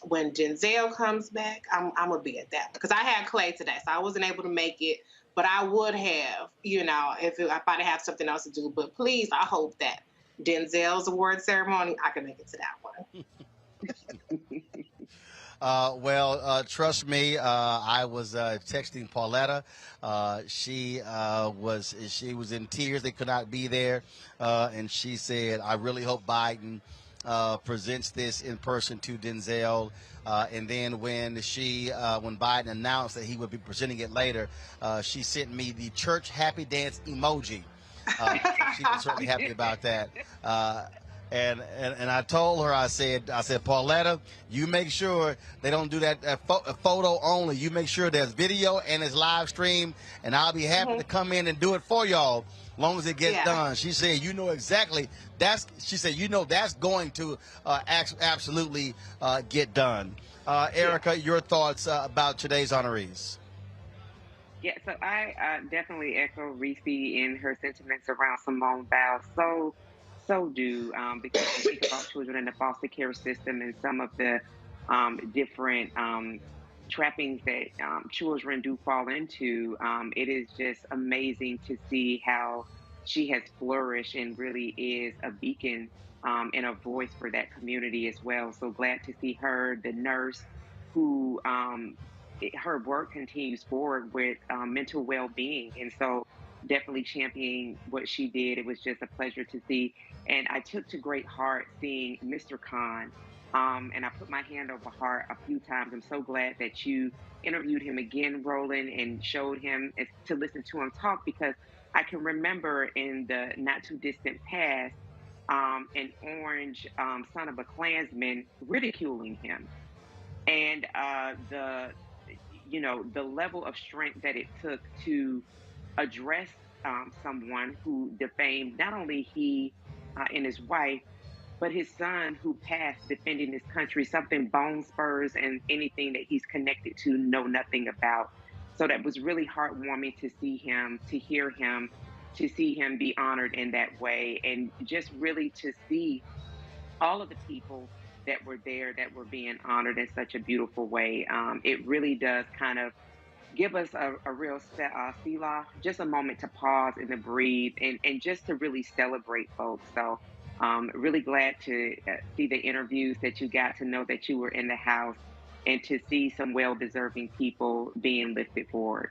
when Denzel comes back, I'm gonna be at that, because I had Clay today, so I wasn't able to make it, but I would have, if I'd have something else to do. But please, I hope that Denzel's award ceremony, I can make it to that one. Trust me, I was texting Pauletta. She was in tears. They could not be there. And she said, "I really hope Biden presents this in person to Denzel." And then when Biden announced that he would be presenting it later, she sent me the church happy dance emoji. So she was certainly happy about that. And I told her, I said, Pauletta, you make sure they don't do that photo only. You make sure there's video and it's live stream, and I'll be happy to come in and do it for y'all, long as it gets done. She said, exactly. That's going to absolutely get done. Erica, your thoughts about today's honorees? Yeah, so I definitely echo Reese in her sentiments around Simone Biles. So do, because you think about children in the foster care system and some of the different trappings that children do fall into. It is just amazing to see how she has flourished and really is a beacon and a voice for that community as well. So glad to see her, the nurse who her work continues forward with mental well-being. And so definitely championing what she did. It was just a pleasure to see. And I took to great heart seeing Mr. Khan. And I put my hand over heart a few times. I'm so glad that you interviewed him again, Roland, and showed him to listen to him talk, because I can remember in the not too distant past, an orange son of a Klansman ridiculing him. And the level of strength that it took to address someone who defamed not only he and his wife, but his son who passed defending his country, something Bone Spurs and anything that he's connected to know nothing about. So that was really heartwarming to see him, to hear him, to see him be honored in that way, and just really to see all of the people that were there that were being honored in such a beautiful way. It really does kind of give us a real selah, just a moment to pause and to breathe and just to really celebrate folks. So really glad to see the interviews that you got to know that you were in the house and to see some well-deserving people being lifted forward.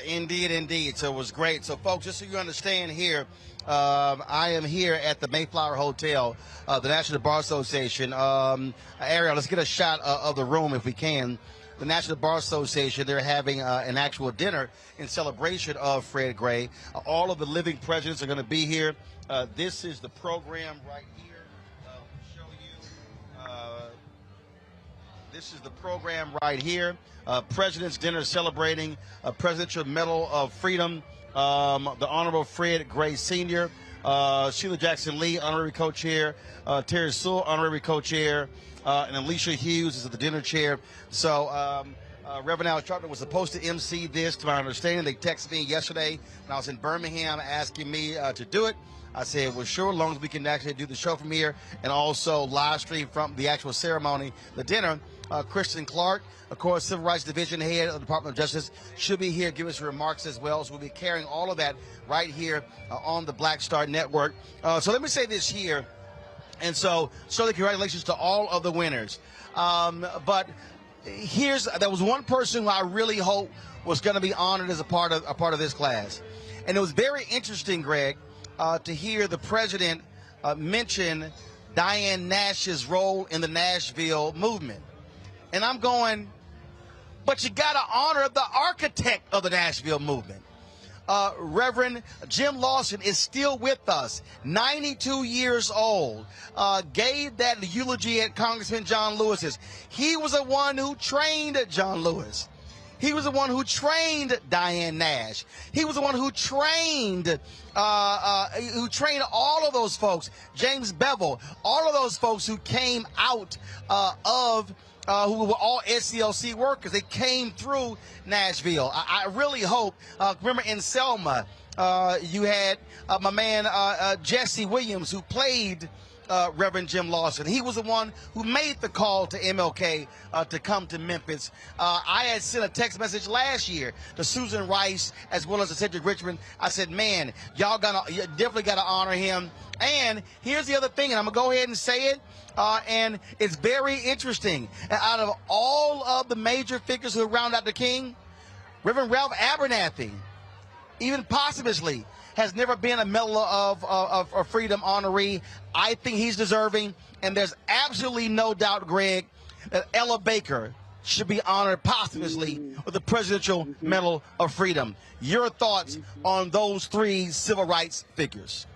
Indeed. So it was great. So, folks, just so you understand here, I am here at the Mayflower Hotel, the National Bar Association. Ariel, let's get a shot of the room if we can. the National Bar Association, they're having an actual dinner in celebration of Fred Gray. All of the living presidents are going to be here. This is the program right here. Show you. This is the program right here. President's Dinner celebrating Presidential Medal of Freedom, the Honorable Fred Gray Sr., Sheila Jackson Lee, honorary co-chair, Terry Sewell, honorary co-chair, and Alicia Hughes is the dinner chair. So Reverend Al Sharpton was supposed to MC this, to my understanding. They texted me yesterday when I was in Birmingham asking me to do it. I said, well, sure, as long as we can actually do the show from here and also live stream from the actual ceremony, the dinner. Kristen Clark, of course, Civil Rights Division head of the Department of Justice, should be here, give us remarks as well. So we'll be carrying all of that right here on the Black Star Network. So let me say this here. And so certainly congratulations to all of the winners. But there was one person who I really hope was going to be honored as a part of this class. And it was very interesting, Greg, to hear the president mention Diane Nash's role in the Nashville movement. And I'm going, but you got to honor the architect of the Nashville movement. Reverend Jim Lawson is still with us, 92 years old, gave that eulogy at Congressman John Lewis's. He was the one who trained John Lewis. He was the one who trained Diane Nash. He was the one who trained all of those folks, James Bevel, all of those folks who came out who were all SCLC workers. They came through Nashville. I really hope, remember in Selma, you had my man Jesse Williams, who played Reverend Jim Lawson. He was the one who made the call to MLK to come to Memphis. I had sent a text message last year to Susan Rice as well as to Cedric Richmond. I said, man, you definitely got to honor him. And here's the other thing, and I'm going to go ahead and say it, and it's very interesting. Out of all of the major figures who round out the king, Reverend Ralph Abernathy, even posthumously, has never been a Medal of Freedom honoree. I think he's deserving, and there's absolutely no doubt, Greg, that Ella Baker should be honored posthumously with the Presidential Medal of Freedom. Your thoughts on those three civil rights figures?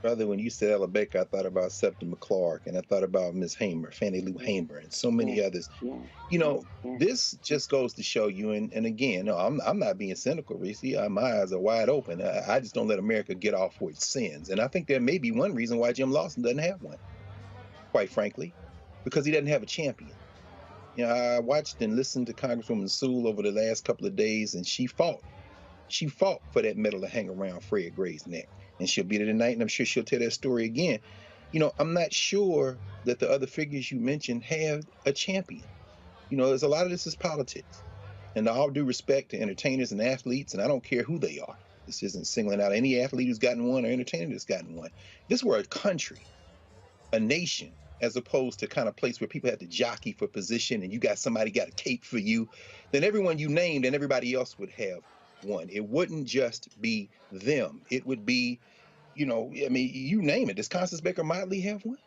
Brother, when you said Ella Baker, I thought about Septa McClark, and I thought about Miss Hamer, Fannie Lou Hamer, and so many others. You know, this just goes to show you, and again, no, I'm not being cynical, Reese. My eyes are wide open. I just don't let America get off for its sins. And I think there may be one reason why Jim Lawson doesn't have one, quite frankly, because he doesn't have a champion. You know, I watched and listened to Congresswoman Sewell over the last couple of days, and she fought. She fought for that medal to hang around Fred Gray's neck. And she'll be there tonight, and I'm sure she'll tell that story again. You know, I'm not sure that the other figures you mentioned have a champion. You know, there's a lot of this is politics. And all due respect to entertainers and athletes, and I don't care who they are. This isn't singling out any athlete who's gotten one or entertainer that's gotten one. This were a country, a nation, as opposed to kind of place where people have to jockey for position and you got somebody got a cape for you, then everyone you named and everybody else would have one. It wouldn't just be them. It would be, you know, I mean, you name it. Does Constance Baker Motley have one?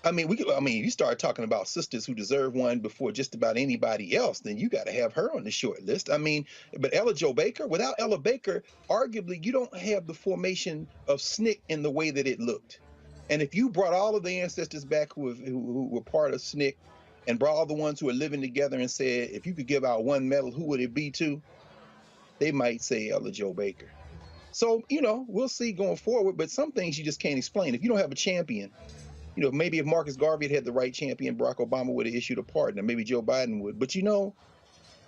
I mean, you start talking about sisters who deserve one before just about anybody else, then you got to have her on the short list. I mean, but Ella Jo Baker, without Ella Baker, arguably you don't have the formation of SNCC in the way that it looked. And if you brought all of the ancestors back who were part of SNCC and brought all the ones who are living together and said, if you could give out one medal, who would it be to? They might say Ella Jo Baker. So, you know, we'll see going forward, but some things you just can't explain. If you don't have a champion, you know, maybe if Marcus Garvey had the right champion, Barack Obama would have issued a pardon, or maybe Joe Biden would. But you know,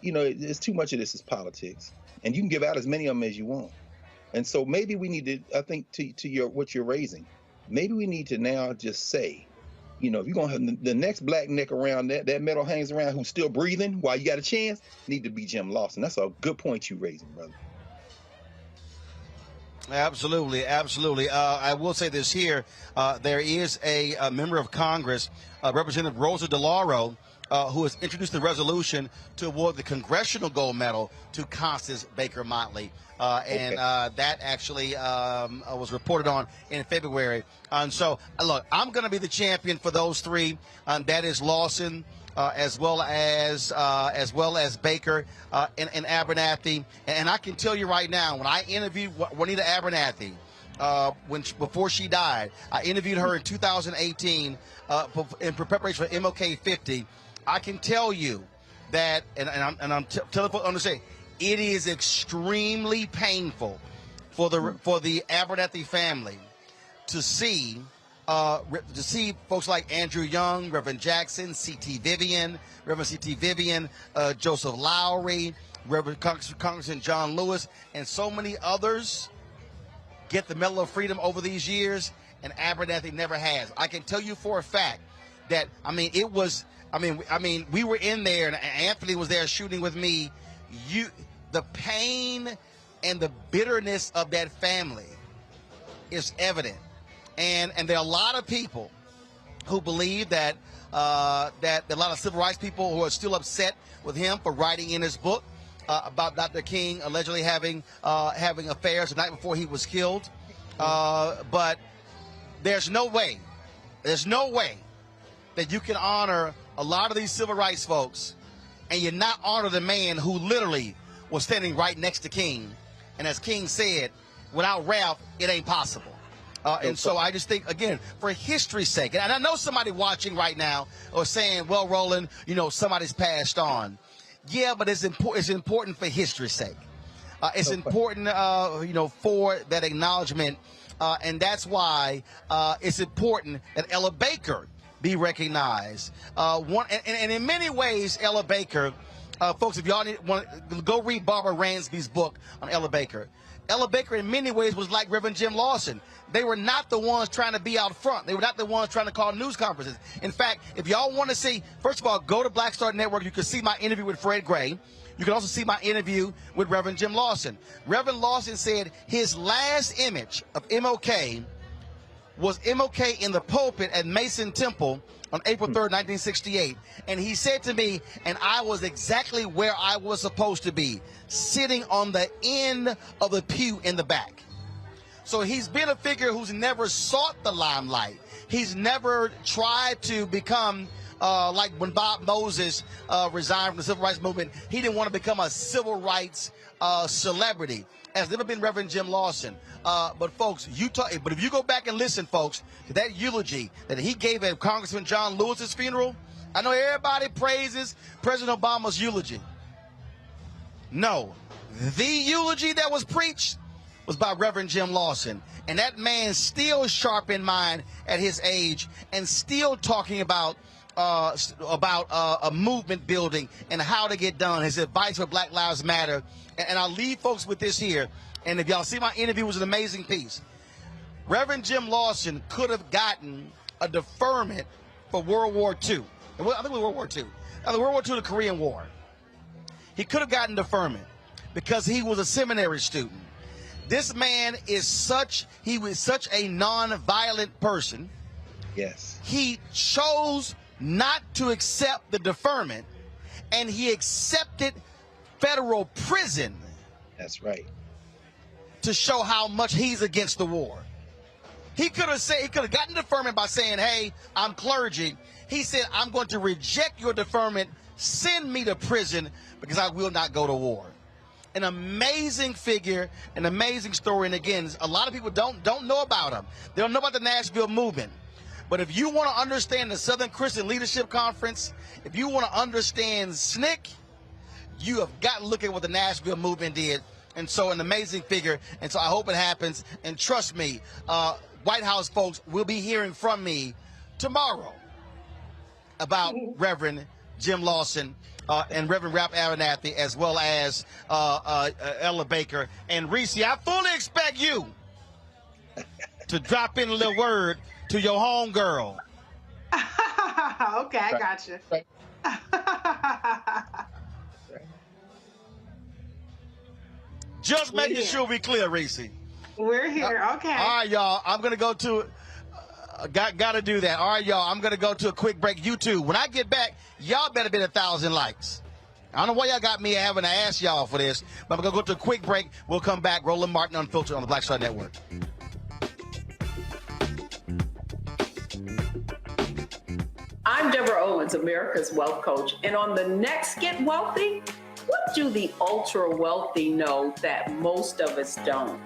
it's too much of this is politics, and you can give out as many of them as you want. And so maybe we need to, I think, to what you're raising, maybe we need to now just say, you know, if you're gonna have the next black neck around that medal hangs around who's still breathing while you got a chance, need to be Jim Lawson. That's a good point you're raising, brother. Absolutely, absolutely. I will say this here. There is a member of Congress, Representative Rosa DeLauro, who has introduced the resolution to award the Congressional Gold Medal to Constance Baker Motley. And that actually was reported on in February. And so, look, I'm going to be the champion for those three. That is Lawson, as well as Baker and Abernathy. And I can tell you right now, when I interviewed Juanita Abernathy, before she died, I interviewed her in 2018 in preparation for MLK 50. I can tell you that, and I'm telling folks to understand, it is extremely painful for the Abernathy family to see folks like Andrew Young, Reverend Jackson, Reverend C.T. Vivian, Joseph Lowry, Reverend Congressman John Lewis, and so many others get the Medal of Freedom over these years, and Abernathy never has. I can tell you for a fact that, we were in there, and Anthony was there shooting with me. The pain and the bitterness of that family is evident. And there are a lot of people who believe that a lot of civil rights people who are still upset with him for writing in his book about Dr. King allegedly having affairs the night before he was killed. But there's no way that you can honor a lot of these civil rights folks and you not honor the man who literally was standing right next to King. And as King said, without Ralph, it ain't possible. And so I just think, again, for history's sake, and I know somebody watching right now or saying, well, Roland, somebody's passed on. Yeah, but it's important for history's sake. It's important, for that acknowledgement. And that's why it's important that Ella Baker be recognized. And in many ways, Ella Baker, folks, if y'all want to go read Barbara Ransby's book on Ella Baker. Ella Baker, in many ways, was like Reverend Jim Lawson. They were not the ones trying to be out front. They were not the ones trying to call news conferences. In fact, if y'all want to see, first of all, go to Black Star Network. You can see my interview with Fred Gray. You can also see my interview with Reverend Jim Lawson. Reverend Lawson said his last image of MLK was MLK in the pulpit at Mason Temple on April 3rd, 1968. And he said to me, and I was exactly where I was supposed to be, sitting on the end of the pew in the back. So he's been a figure who's never sought the limelight. He's never tried to become, like when Bob Moses resigned from the civil rights movement, he didn't want to become a civil rights celebrity. Has never been Reverend Jim Lawson. But folks, but if you go back and listen, folks, to that eulogy that he gave at Congressman John Lewis's funeral, I know everybody praises President Obama's eulogy. No, the eulogy that was preached was by Reverend Jim Lawson. And that man still sharp in mind at his age and still talking about a movement building and how to get done. His advice for Black Lives Matter. And I'll leave folks with this here. And if y'all see my interview, it was an amazing piece. Reverend Jim Lawson could have gotten a deferment for World War II. I think it was World War II. World War II, the Korean War. He could have gotten deferment because he was a seminary student. This man is such a non-violent person. Yes. He chose not to accept the deferment, and he accepted federal prison. That's right. To show how much he's against the war. He could have gotten deferment by saying, hey, I'm clergy. He said, I'm going to reject your deferment, send me to prison because I will not go to war. An amazing figure, an amazing story. And again, a lot of people don't know about him. They don't know about the Nashville movement. But if you want to understand the Southern Christian Leadership Conference, if you want to understand SNCC, you have got to look at what the Nashville movement did. And so an amazing figure. And so I hope it happens. And trust me, White House folks will be hearing from me tomorrow about Reverend Jim Lawson and Reverend Ralph Abernathy, as well as Ella Baker. And Reese, I fully expect you to drop in a little word to your homegirl. Okay, I got you. Just making sure we clear, Reese. We're here, okay. All right, y'all. I'm going to go to, got to do that. All right, y'all. I'm going to go to a quick break. YouTube. When I get back, y'all better be 1,000 likes. I don't know why y'all got me having to ask y'all for this, but I'm going to go to a quick break. We'll come back. Roland Martin Unfiltered on the Black Star Network. I'm Deborah Owens, America's Wealth Coach, and on the next Get Wealthy, what do the ultra wealthy know that most of us don't?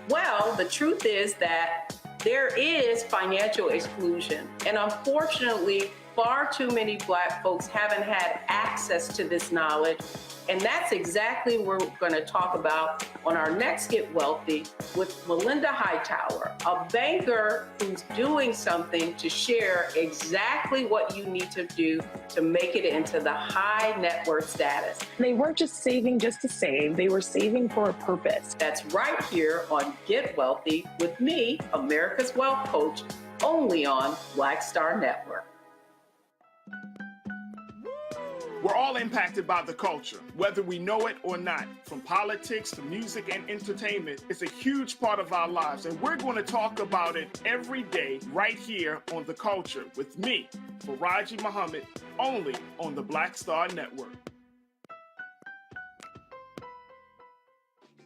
Well, the truth is that there is financial exclusion, and unfortunately, far too many Black folks haven't had access to this knowledge, and that's exactly what we're going to talk about on our next Get Wealthy with Melinda Hightower, a banker who's doing something to share exactly what you need to do to make it into the high net worth status. They weren't just saving just to save, they were saving for a purpose. That's right here on Get Wealthy with me, America's Wealth Coach, only on Black Star Network. We're all impacted by the culture, whether we know it or not. From politics to music and entertainment, it's a huge part of our lives, and we're going to talk about it every day right here on The Culture with me, Faraji Muhammad, only on the Black Star Network.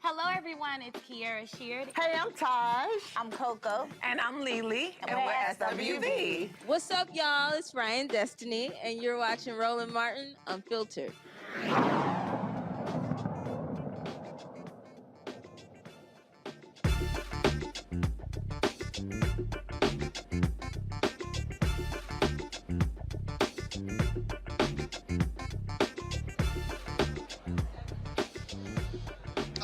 Hello, everyone. It's Kiara Sheard. Hey, I'm Taj. I'm Coco. And I'm Lily. And we're SWV. What's up, y'all? It's Ryan Destiny, and you're watching Roland Martin Unfiltered.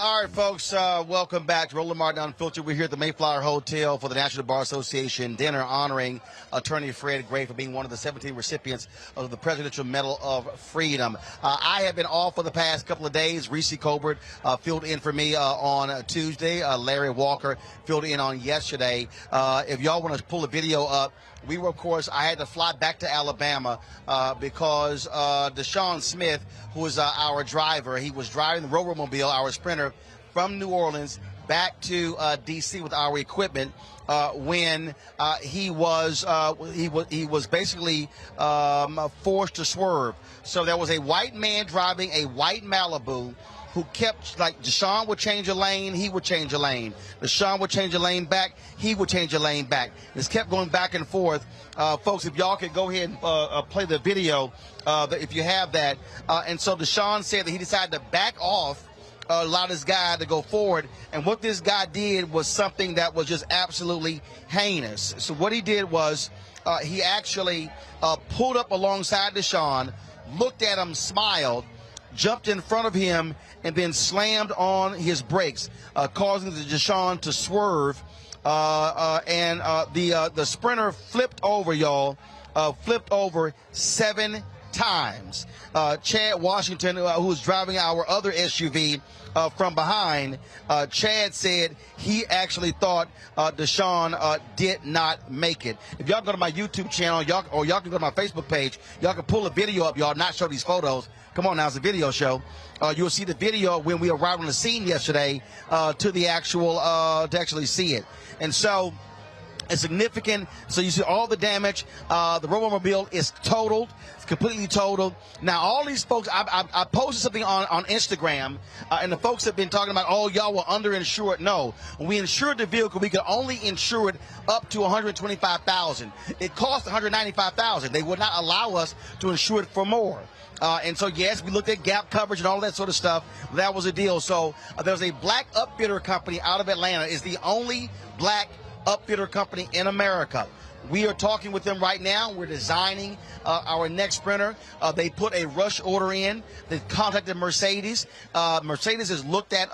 All right, folks, welcome back to Roland Martin Unfiltered. We're here at the Mayflower Hotel for the National Bar Association dinner honoring attorney Fred Gray for being one of the 17 recipients of the Presidential Medal of Freedom. I have been off for the past couple of days. Reese Colbert filled in for me on Tuesday. Larry Walker filled in on yesterday. If y'all want to pull the video up, we were, of course, I had to fly back to Alabama because Deshaun Smith, who is our driver, he was driving the Rover-mobile, our sprinter, from New Orleans back to D.C. with our equipment when he was basically forced to swerve. So there was a white man driving a white Malibu who kept, like, Deshaun would change a lane, he would change a lane. Deshaun would change a lane back, he would change a lane back. It's kept going back and forth. Folks, if y'all could go ahead and play the video, if you have that. And so Deshaun said that he decided to back off, allow this guy to go forward. And what this guy did was something that was just absolutely heinous. So what he did was he actually pulled up alongside Deshaun, looked at him, smiled, jumped in front of him, and then slammed on his brakes, causing the Deshaun to swerve. The sprinter flipped over, y'all, flipped over 7 times. Chad Washington, who was driving our other SUV from behind, Chad said he actually thought Deshaun did not make it. If y'all go to my YouTube channel, y'all can go to my Facebook page, y'all can pull a video up, y'all, not show these photos. Come on now, it's a video show. You'll see the video when we arrived on the scene yesterday to actually see it. And so it's significant. So you see all the damage. The Rover-mobile is totaled. It's completely totaled. Now, all these folks, I posted something on Instagram, and the folks have been talking about, oh, y'all were underinsured. No. When we insured the vehicle, we could only insure it up to $125,000. It cost $195,000. They would not allow us to insure it for more. And so, yes, we looked at gap coverage and all that sort of stuff. That was a deal. So there's a black upfitter company out of Atlanta. It's the only black upfitter company in America. We are talking with them right now. We're designing our next sprinter. They put a rush order in. They contacted Mercedes. Mercedes has looked at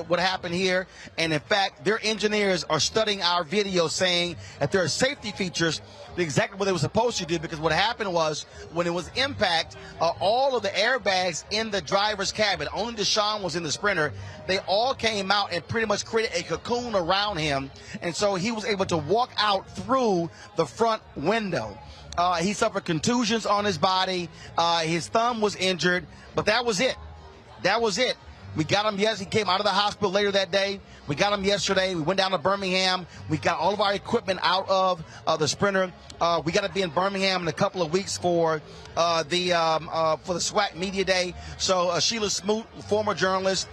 what happened here. And, in fact, their engineers are studying our video, saying that there are safety features exactly what they were supposed to do, because what happened was when it was impact, all of the airbags in the driver's cabin, only Deshaun was in the sprinter, they all came out and pretty much created a cocoon around him, and so he was able to walk out through the front window. He suffered contusions on his body. His thumb was injured, but that was it. That was it. We got him, yes, he came out of the hospital later that day. We got him yesterday. We went down to Birmingham. We got all of our equipment out of the sprinter. We got to be in Birmingham in a couple of weeks for the SWAC Media Day. So Sheila Smoot, former journalist,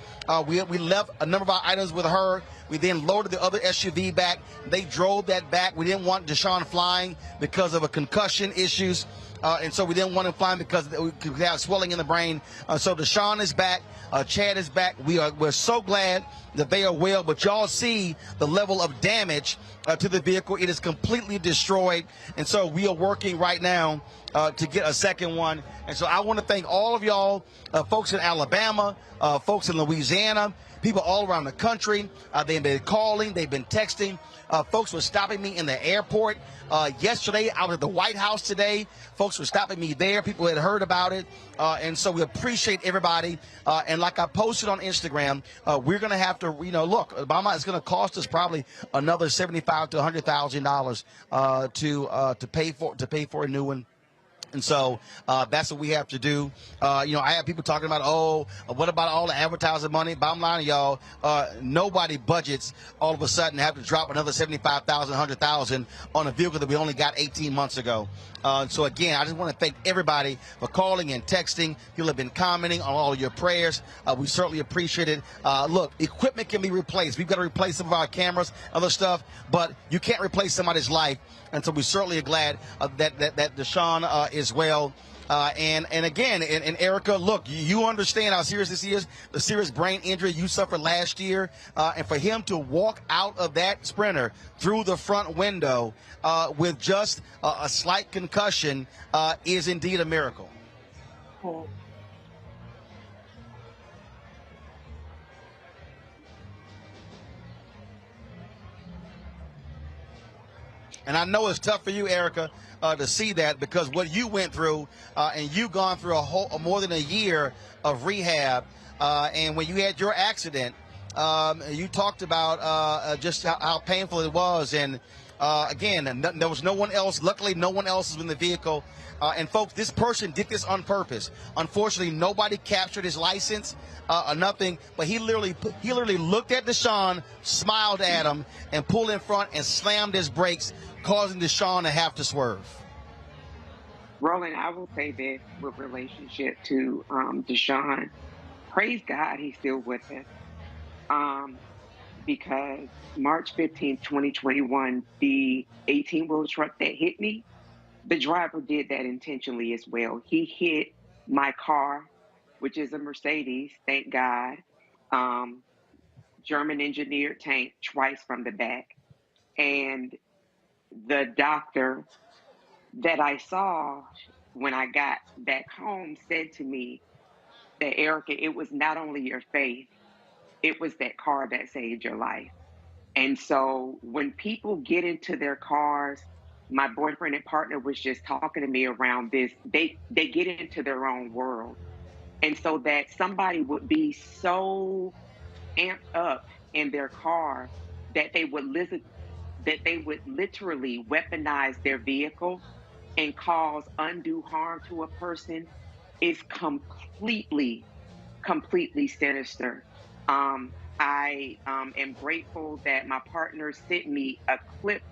we left a number of our items with her. We then loaded the other SUV back. They drove that back. We didn't want Deshaun flying because of a concussion issues. and so we didn't want him flying because we could have swelling in the brain. So Deshaun is back. Chad is back. We're so glad that they are well, but y'all see the level of damage to the vehicle. It is completely destroyed, and so we are working right now to get a second one. And so I want to thank all of y'all, folks in Alabama, folks in Louisiana, people all around the country. They've been calling, they've been texting. Folks were stopping me in the airport yesterday. I was at the White House today. Folks were stopping me there. People had heard about it. And so we appreciate everybody. And like I posted on Instagram, we're going to have to, look, Obama is going to cost us probably another $75,000 to $100,000 to pay for a new one. And so that's what we have to do. I have people talking about, what about all the advertising money? Bottom line, y'all, nobody budgets all of a sudden have to drop another $75,000, $100,000 on a vehicle that we only got 18 months ago. So, again, I just want to thank everybody for calling and texting. People have been commenting on all of your prayers. We certainly appreciate it. Look, equipment can be replaced. We've got to replace some of our cameras, other stuff, but you can't replace somebody's life. And so we certainly are glad that Deshaun is well. And again, and Erica, look, you understand how serious this is, the serious brain injury you suffered last year. And for him to walk out of that Sprinter through the front window with just a slight concussion is indeed a miracle. And I know it's tough for you, Erica, to see that because what you went through, and you've gone through more than a year of rehab. And when you had your accident, you talked about just how painful it was. And again, there was no one else. Luckily, no one else was in the vehicle. And folks, this person did this on purpose. Unfortunately, nobody captured his license or nothing. But he literally looked at Deshaun, smiled at him, and pulled in front and slammed his brakes, causing Deshaun to have to swerve. Roland, I will say this with relationship to Deshaun. Praise God he's still with us. Because March 15th, 2021, the 18-wheel truck that hit me, the driver did that intentionally as well. He hit my car, which is a Mercedes, thank God, German engineered tank twice from the back. And the doctor that I saw when I got back home said to me that, Erica, it was not only your faith, it was that car that saved your life. And so when people get into their cars, my boyfriend and partner was just talking to me around this, they get into their own world. And so that somebody would be so amped up in their car that they would literally weaponize their vehicle and cause undue harm to a person is completely sinister. I am grateful that my partner sent me a clip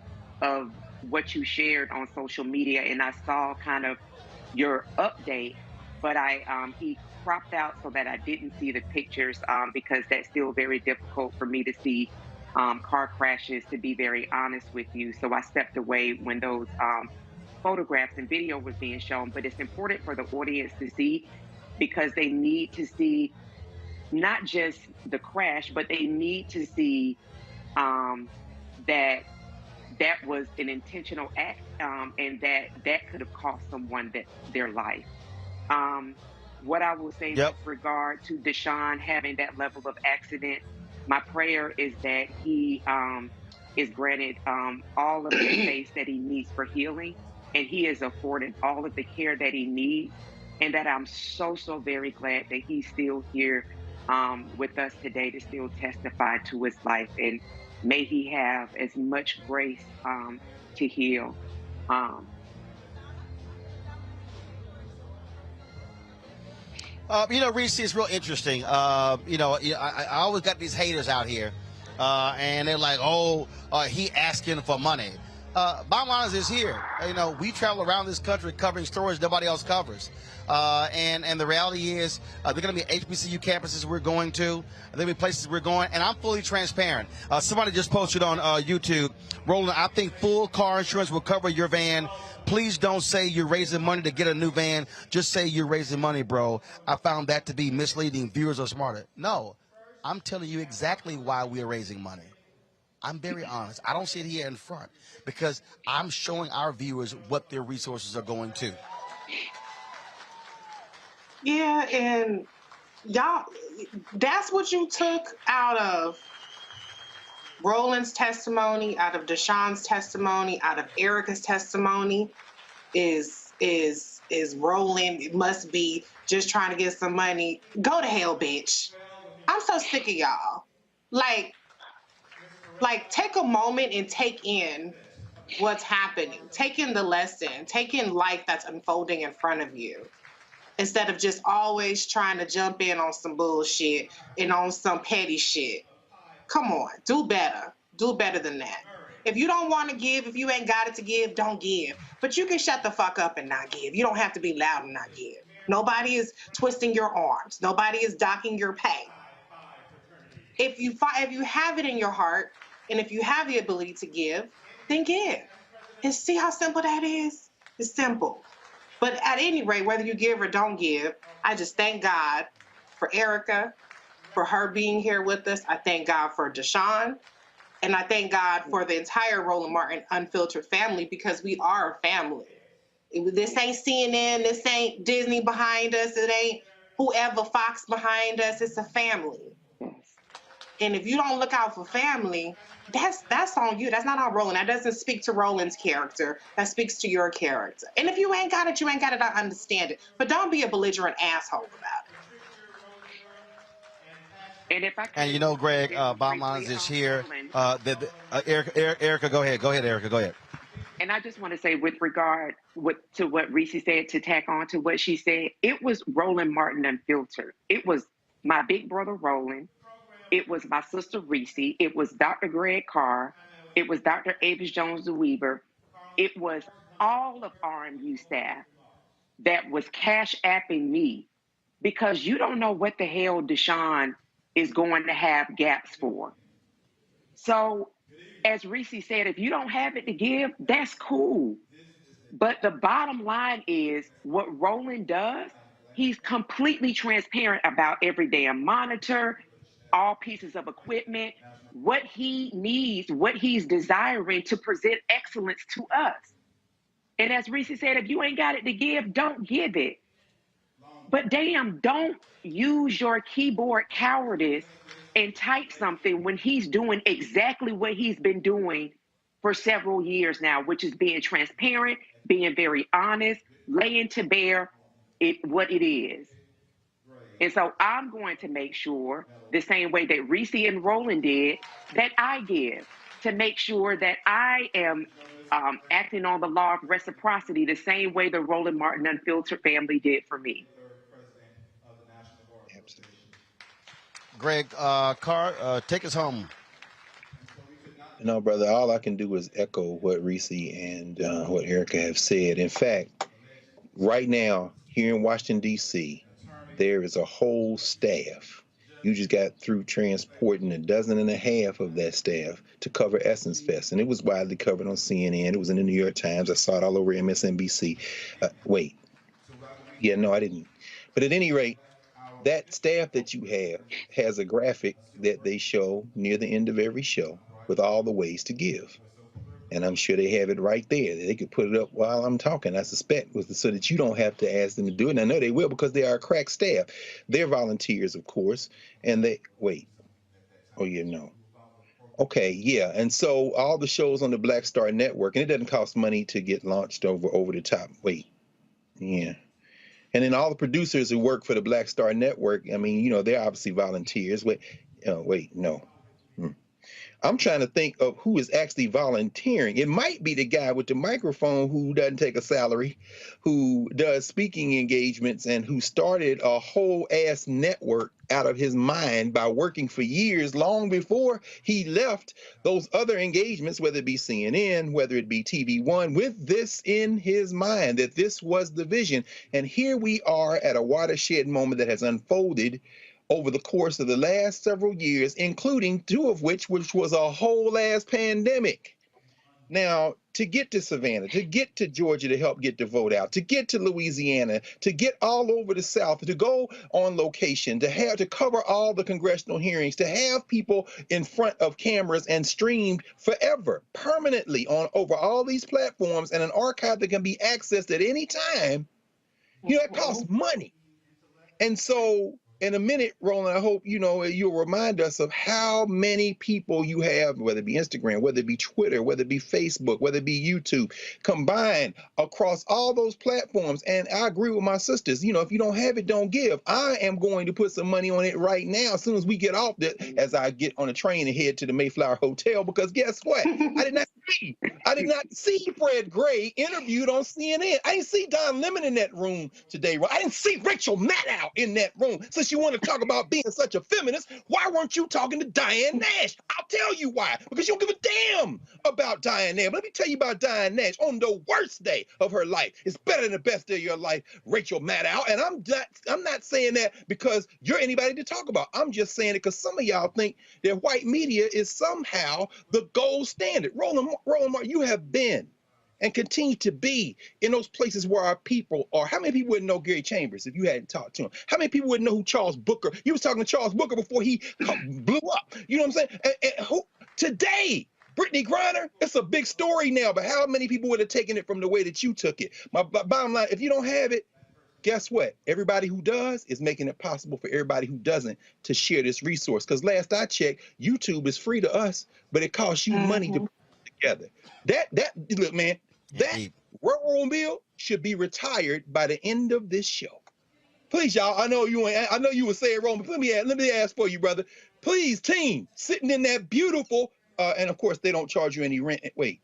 of what you shared on social media, and I saw kind of your update, but he cropped out so that I didn't see the pictures because that's still very difficult for me to see car crashes, to be very honest with you. So I stepped away when those photographs and video was being shown, but it's important for the audience to see because they need to see not just the crash, but they need to see that was an intentional act and that could have cost someone their life. What I will say with regard to Deshaun having that level of accident, my prayer is that he is granted all of the space that he needs for healing, and he is afforded all of the care that he needs, and that I'm so very glad that he's still here with us today to still testify to his life, and may he have as much grace to heal. Reese, it's real interesting. I always got these haters out here, and they're like, he asking for money. bottom line is here. You know, we travel around this country covering stories nobody else covers. And the reality is, there are going to be HBCU campuses we're going to. There are going to be places we're going, and I'm fully transparent. Somebody just posted on YouTube, Roland, I think full car insurance will cover your van. Please don't say you're raising money to get a new van. Just say you're raising money, bro. I found that to be misleading. Viewers are smarter. No, I'm telling you exactly why we are raising money. I'm very honest. I don't sit here in front because I'm showing our viewers what their resources are going to. Yeah, and y'all, that's what you took out of Roland's testimony, out of Deshaun's testimony, out of Erica's testimony, is Roland must be just trying to get some money. Go to hell, bitch. I'm so sick of y'all. Like take a moment and take in what's happening. Take in the lesson. Take in life that's unfolding in front of you. Instead of just always trying to jump in on some bullshit and on some petty shit. Come on, do better. Do better than that. If you don't want to give, if you ain't got it to give, don't give. But you can shut the fuck up and not give. You don't have to be loud and not give. Nobody is twisting your arms. Nobody is docking your pay. If you have it in your heart, and if you have the ability to give, then give. And see how simple that is? It's simple. But at any rate, whether you give or don't give, I just thank God for Erica, for her being here with us. I thank God for Deshaun. And I thank God for the entire Roland Martin Unfiltered family, because we are a family. This ain't CNN, this ain't Disney behind us, it ain't whoever Fox behind us, it's a family. And if you don't look out for family, that's on you. That's not on Roland. That doesn't speak to Roland's character. That speaks to your character. And if you ain't got it, you ain't got it. I understand it. But don't be a belligerent asshole about it. And if I And you know, Greg, bottom line is here. Erica, go ahead. Go ahead, Erica. Go ahead. And I just want to say, with regard to what Reese said, to tack on to what she said, it was Roland Martin Unfiltered. It was my big brother Roland. It was my sister Reese. It was Dr. Greg Carr. It was Dr. Avis Jones-Weaver. It was all of RMU staff that was cash apping me, because you don't know what the hell Deshaun is going to have gaps for. So, as Reese said, if you don't have it to give, that's cool. But the bottom line is, what Roland does, he's completely transparent about every damn monitor, all pieces of equipment, what he needs, what he's desiring to present excellence to us. And as Reese said, if you ain't got it to give, don't give it. But damn, don't use your keyboard cowardice and type something when he's doing exactly what he's been doing for several years now, which is being transparent, being very honest, laying to bear what it is. And so I'm going to make sure, the same way that Reese and Roland did, that I give, to make sure that I am acting on the law of reciprocity the same way the Roland Martin Unfiltered family did for me. Greg Carr, take us home. No, brother, all I can do is echo what Reese and what Erica have said. In fact, right now, here in Washington, D.C., there is a whole staff. You just got through transporting 1.5 dozen of that staff to cover Essence Fest. And it was widely covered on CNN. It was in the New York Times. I saw it all over MSNBC. No, I didn't. But at any rate, that staff that you have has a graphic that they show near the end of every show with all the ways to give. And I'm sure they have it right there. They could put it up while I'm talking, I suspect, so that you don't have to ask them to do it. And I know they will, because they are a crack staff. They're volunteers, of course. And and so all the shows on the Black Star Network, and it doesn't cost money to get launched over the top. And then all the producers who work for the Black Star Network, I mean, they're obviously volunteers. I'm trying to think of who is actually volunteering. It might be the guy with the microphone who doesn't take a salary, who does speaking engagements, and who started a whole ass network out of his mind by working for years long before he left those other engagements, whether it be CNN, whether it be TV One, with this in his mind, that this was the vision. And here we are at a watershed moment that has unfolded over the course of the last several years, including two of which was a whole ass pandemic. Now, to get to Savannah, to get to Georgia to help get the vote out, to get to Louisiana, to get all over the South, to go on location, to cover all the congressional hearings, to have people in front of cameras and streamed forever, permanently over all these platforms, and an archive that can be accessed at any time, it costs money. And so, in a minute, Roland, I hope you'll remind us of how many people you have, whether it be Instagram, whether it be Twitter, whether it be Facebook, whether it be YouTube, combined across all those platforms. And I agree with my sisters. If you don't have it, don't give. I am going to put some money on it right now as soon as we get off as I get on a train and head to the Mayflower Hotel, because guess what? I did not see Fred Gray interviewed on CNN. I didn't see Don Lemon in that room today. I didn't see Rachel Maddow in that room. Since you want to talk about being such a feminist, why weren't you talking to Diane Nash? I'll tell you why. Because you don't give a damn about Diane Nash. But let me tell you about Diane Nash. On the worst day of her life, it's better than the best day of your life, Rachel Maddow. And I'm not saying that because you're anybody to talk about. I'm just saying it because some of y'all think that white media is somehow the gold standard. Roland Martin, you have been and continue to be in those places where our people are. How many people wouldn't know Gary Chambers if you hadn't talked to him? How many people wouldn't know who Charles Booker? You was talking to Charles Booker before he blew up. You know what I'm saying? And who today, Brittney Griner, it's a big story now, but how many people would have taken it from the way that you took it? My bottom line, if you don't have it, guess what? Everybody who does is making it possible for everybody who doesn't to share this resource. Because last I checked, YouTube is free to us, but it costs you money to put it together. Look, man, that railroad bill should be retired by the end of this show. Please, y'all. I know you were saying wrong, but let me ask for you, brother. Please, team, sitting in that beautiful, and of course they don't charge you any rent. Wait,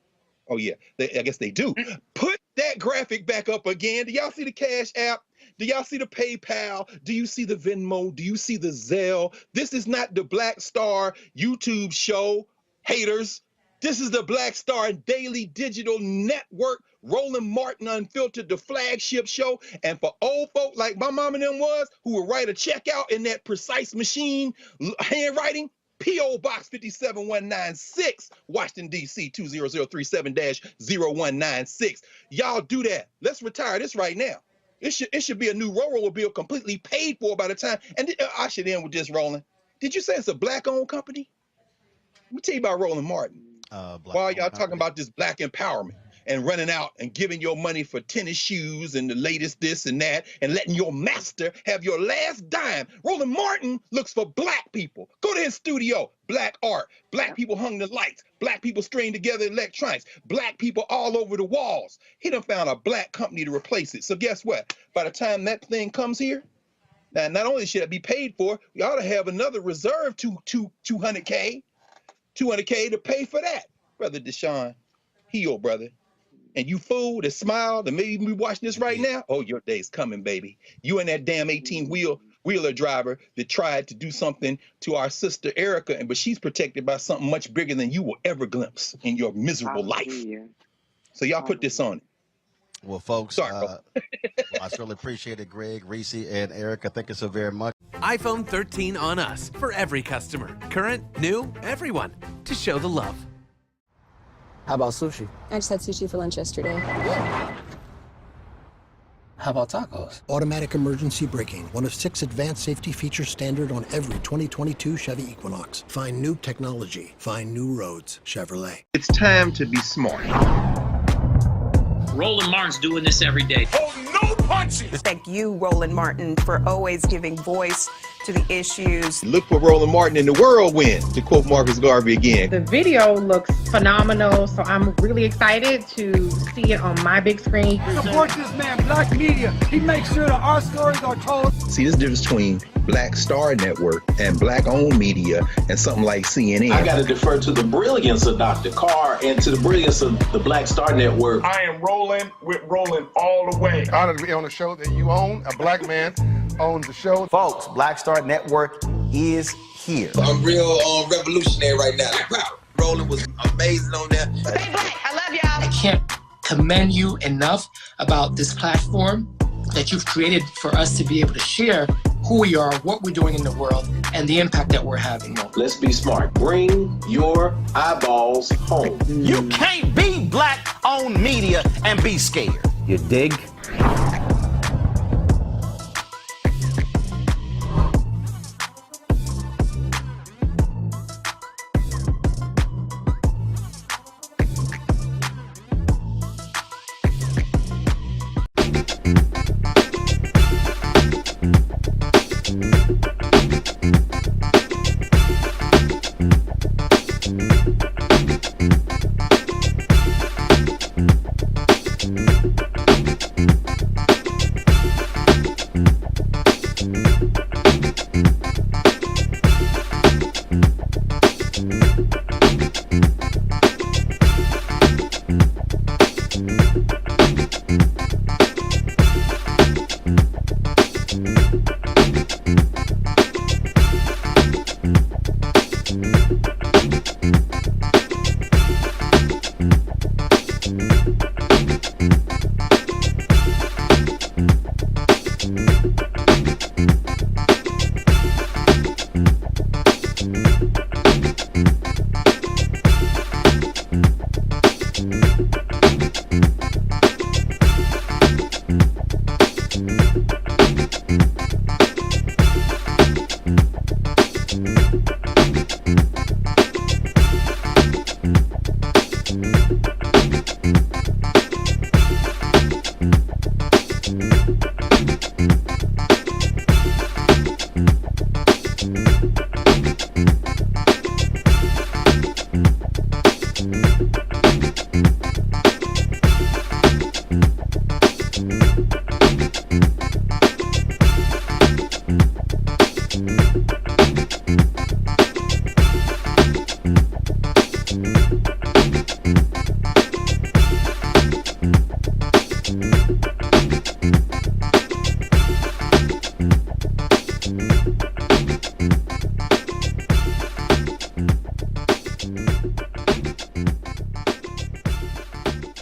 oh yeah, I guess they do. Put that graphic back up again. Do y'all see the Cash App? Do y'all see the PayPal? Do you see the Venmo? Do you see the Zelle? This is not the Black Star YouTube show, haters. This is the Black Star Daily Digital Network, Roland Martin Unfiltered, the flagship show. And for old folk like my mom and them was, who would write a check out in that precise machine handwriting, P.O. Box 57196, Washington, D.C. 20037-0196. Y'all do that. Let's retire this right now. It should be a new railroad bill completely paid for by the time. And I should end with this, Roland. Did you say it's a black-owned company? Let me tell you about Roland Martin. While y'all talking about this black empowerment and running out and giving your money for tennis shoes and the latest this and that and letting your master have your last dime. Roland Martin looks for black people. Go to his studio. Black art. Black people hung the lights. Black people stringed together electronics. Black people all over the walls. He done found a black company to replace it. So guess what? By the time that thing comes here, now not only should it be paid for, we ought to have another reserve $200K to pay for that. Brother Deshaun, heal, brother. And you fool that smile that maybe be watching this right now, oh, your day's coming, baby. You and that damn 18-wheeler driver that tried to do something to our sister Erica, but she's protected by something much bigger than you will ever glimpse in your miserable life. So y'all put this on it. Well, folks, I certainly appreciate it, Greg, Reese, and Erica. Thank you so very much. iPhone 13 on us for every customer. Current, new, everyone. To show the love. How about sushi? I just had sushi for lunch yesterday. How about tacos? Automatic emergency braking, one of 6 advanced safety features standard on every 2022 Chevy Equinox. Find new technology. Find new roads. Chevrolet. It's time to be smart. Roland Martin's doing this every day. Oh, no punches! Thank you, Roland Martin, for always giving voice to the issues. Look for Roland Martin in the whirlwind, to quote Marcus Garvey again. The video looks phenomenal, so I'm really excited to see it on my big screen. Support this man, Black media. He makes sure that our stories are told. See, this difference between Black Star Network and Black-owned media and something like CNN. I got to defer to the brilliance of Dr. Carr and to the brilliance of the Black Star Network. I am rolling with Roland all the way. Honored to be on a show that you own. A black man owns the show. Folks, Black Star Network is here. I'm real revolutionary right now. Roland was amazing on there. Stay black. I love y'all. I can't commend you enough about this platform that you've created for us to be able to share who we are, what we're doing in the world, and the impact that we're having. Let's be smart. Bring your eyeballs home. You can't be Black-owned media and be scared. You dig?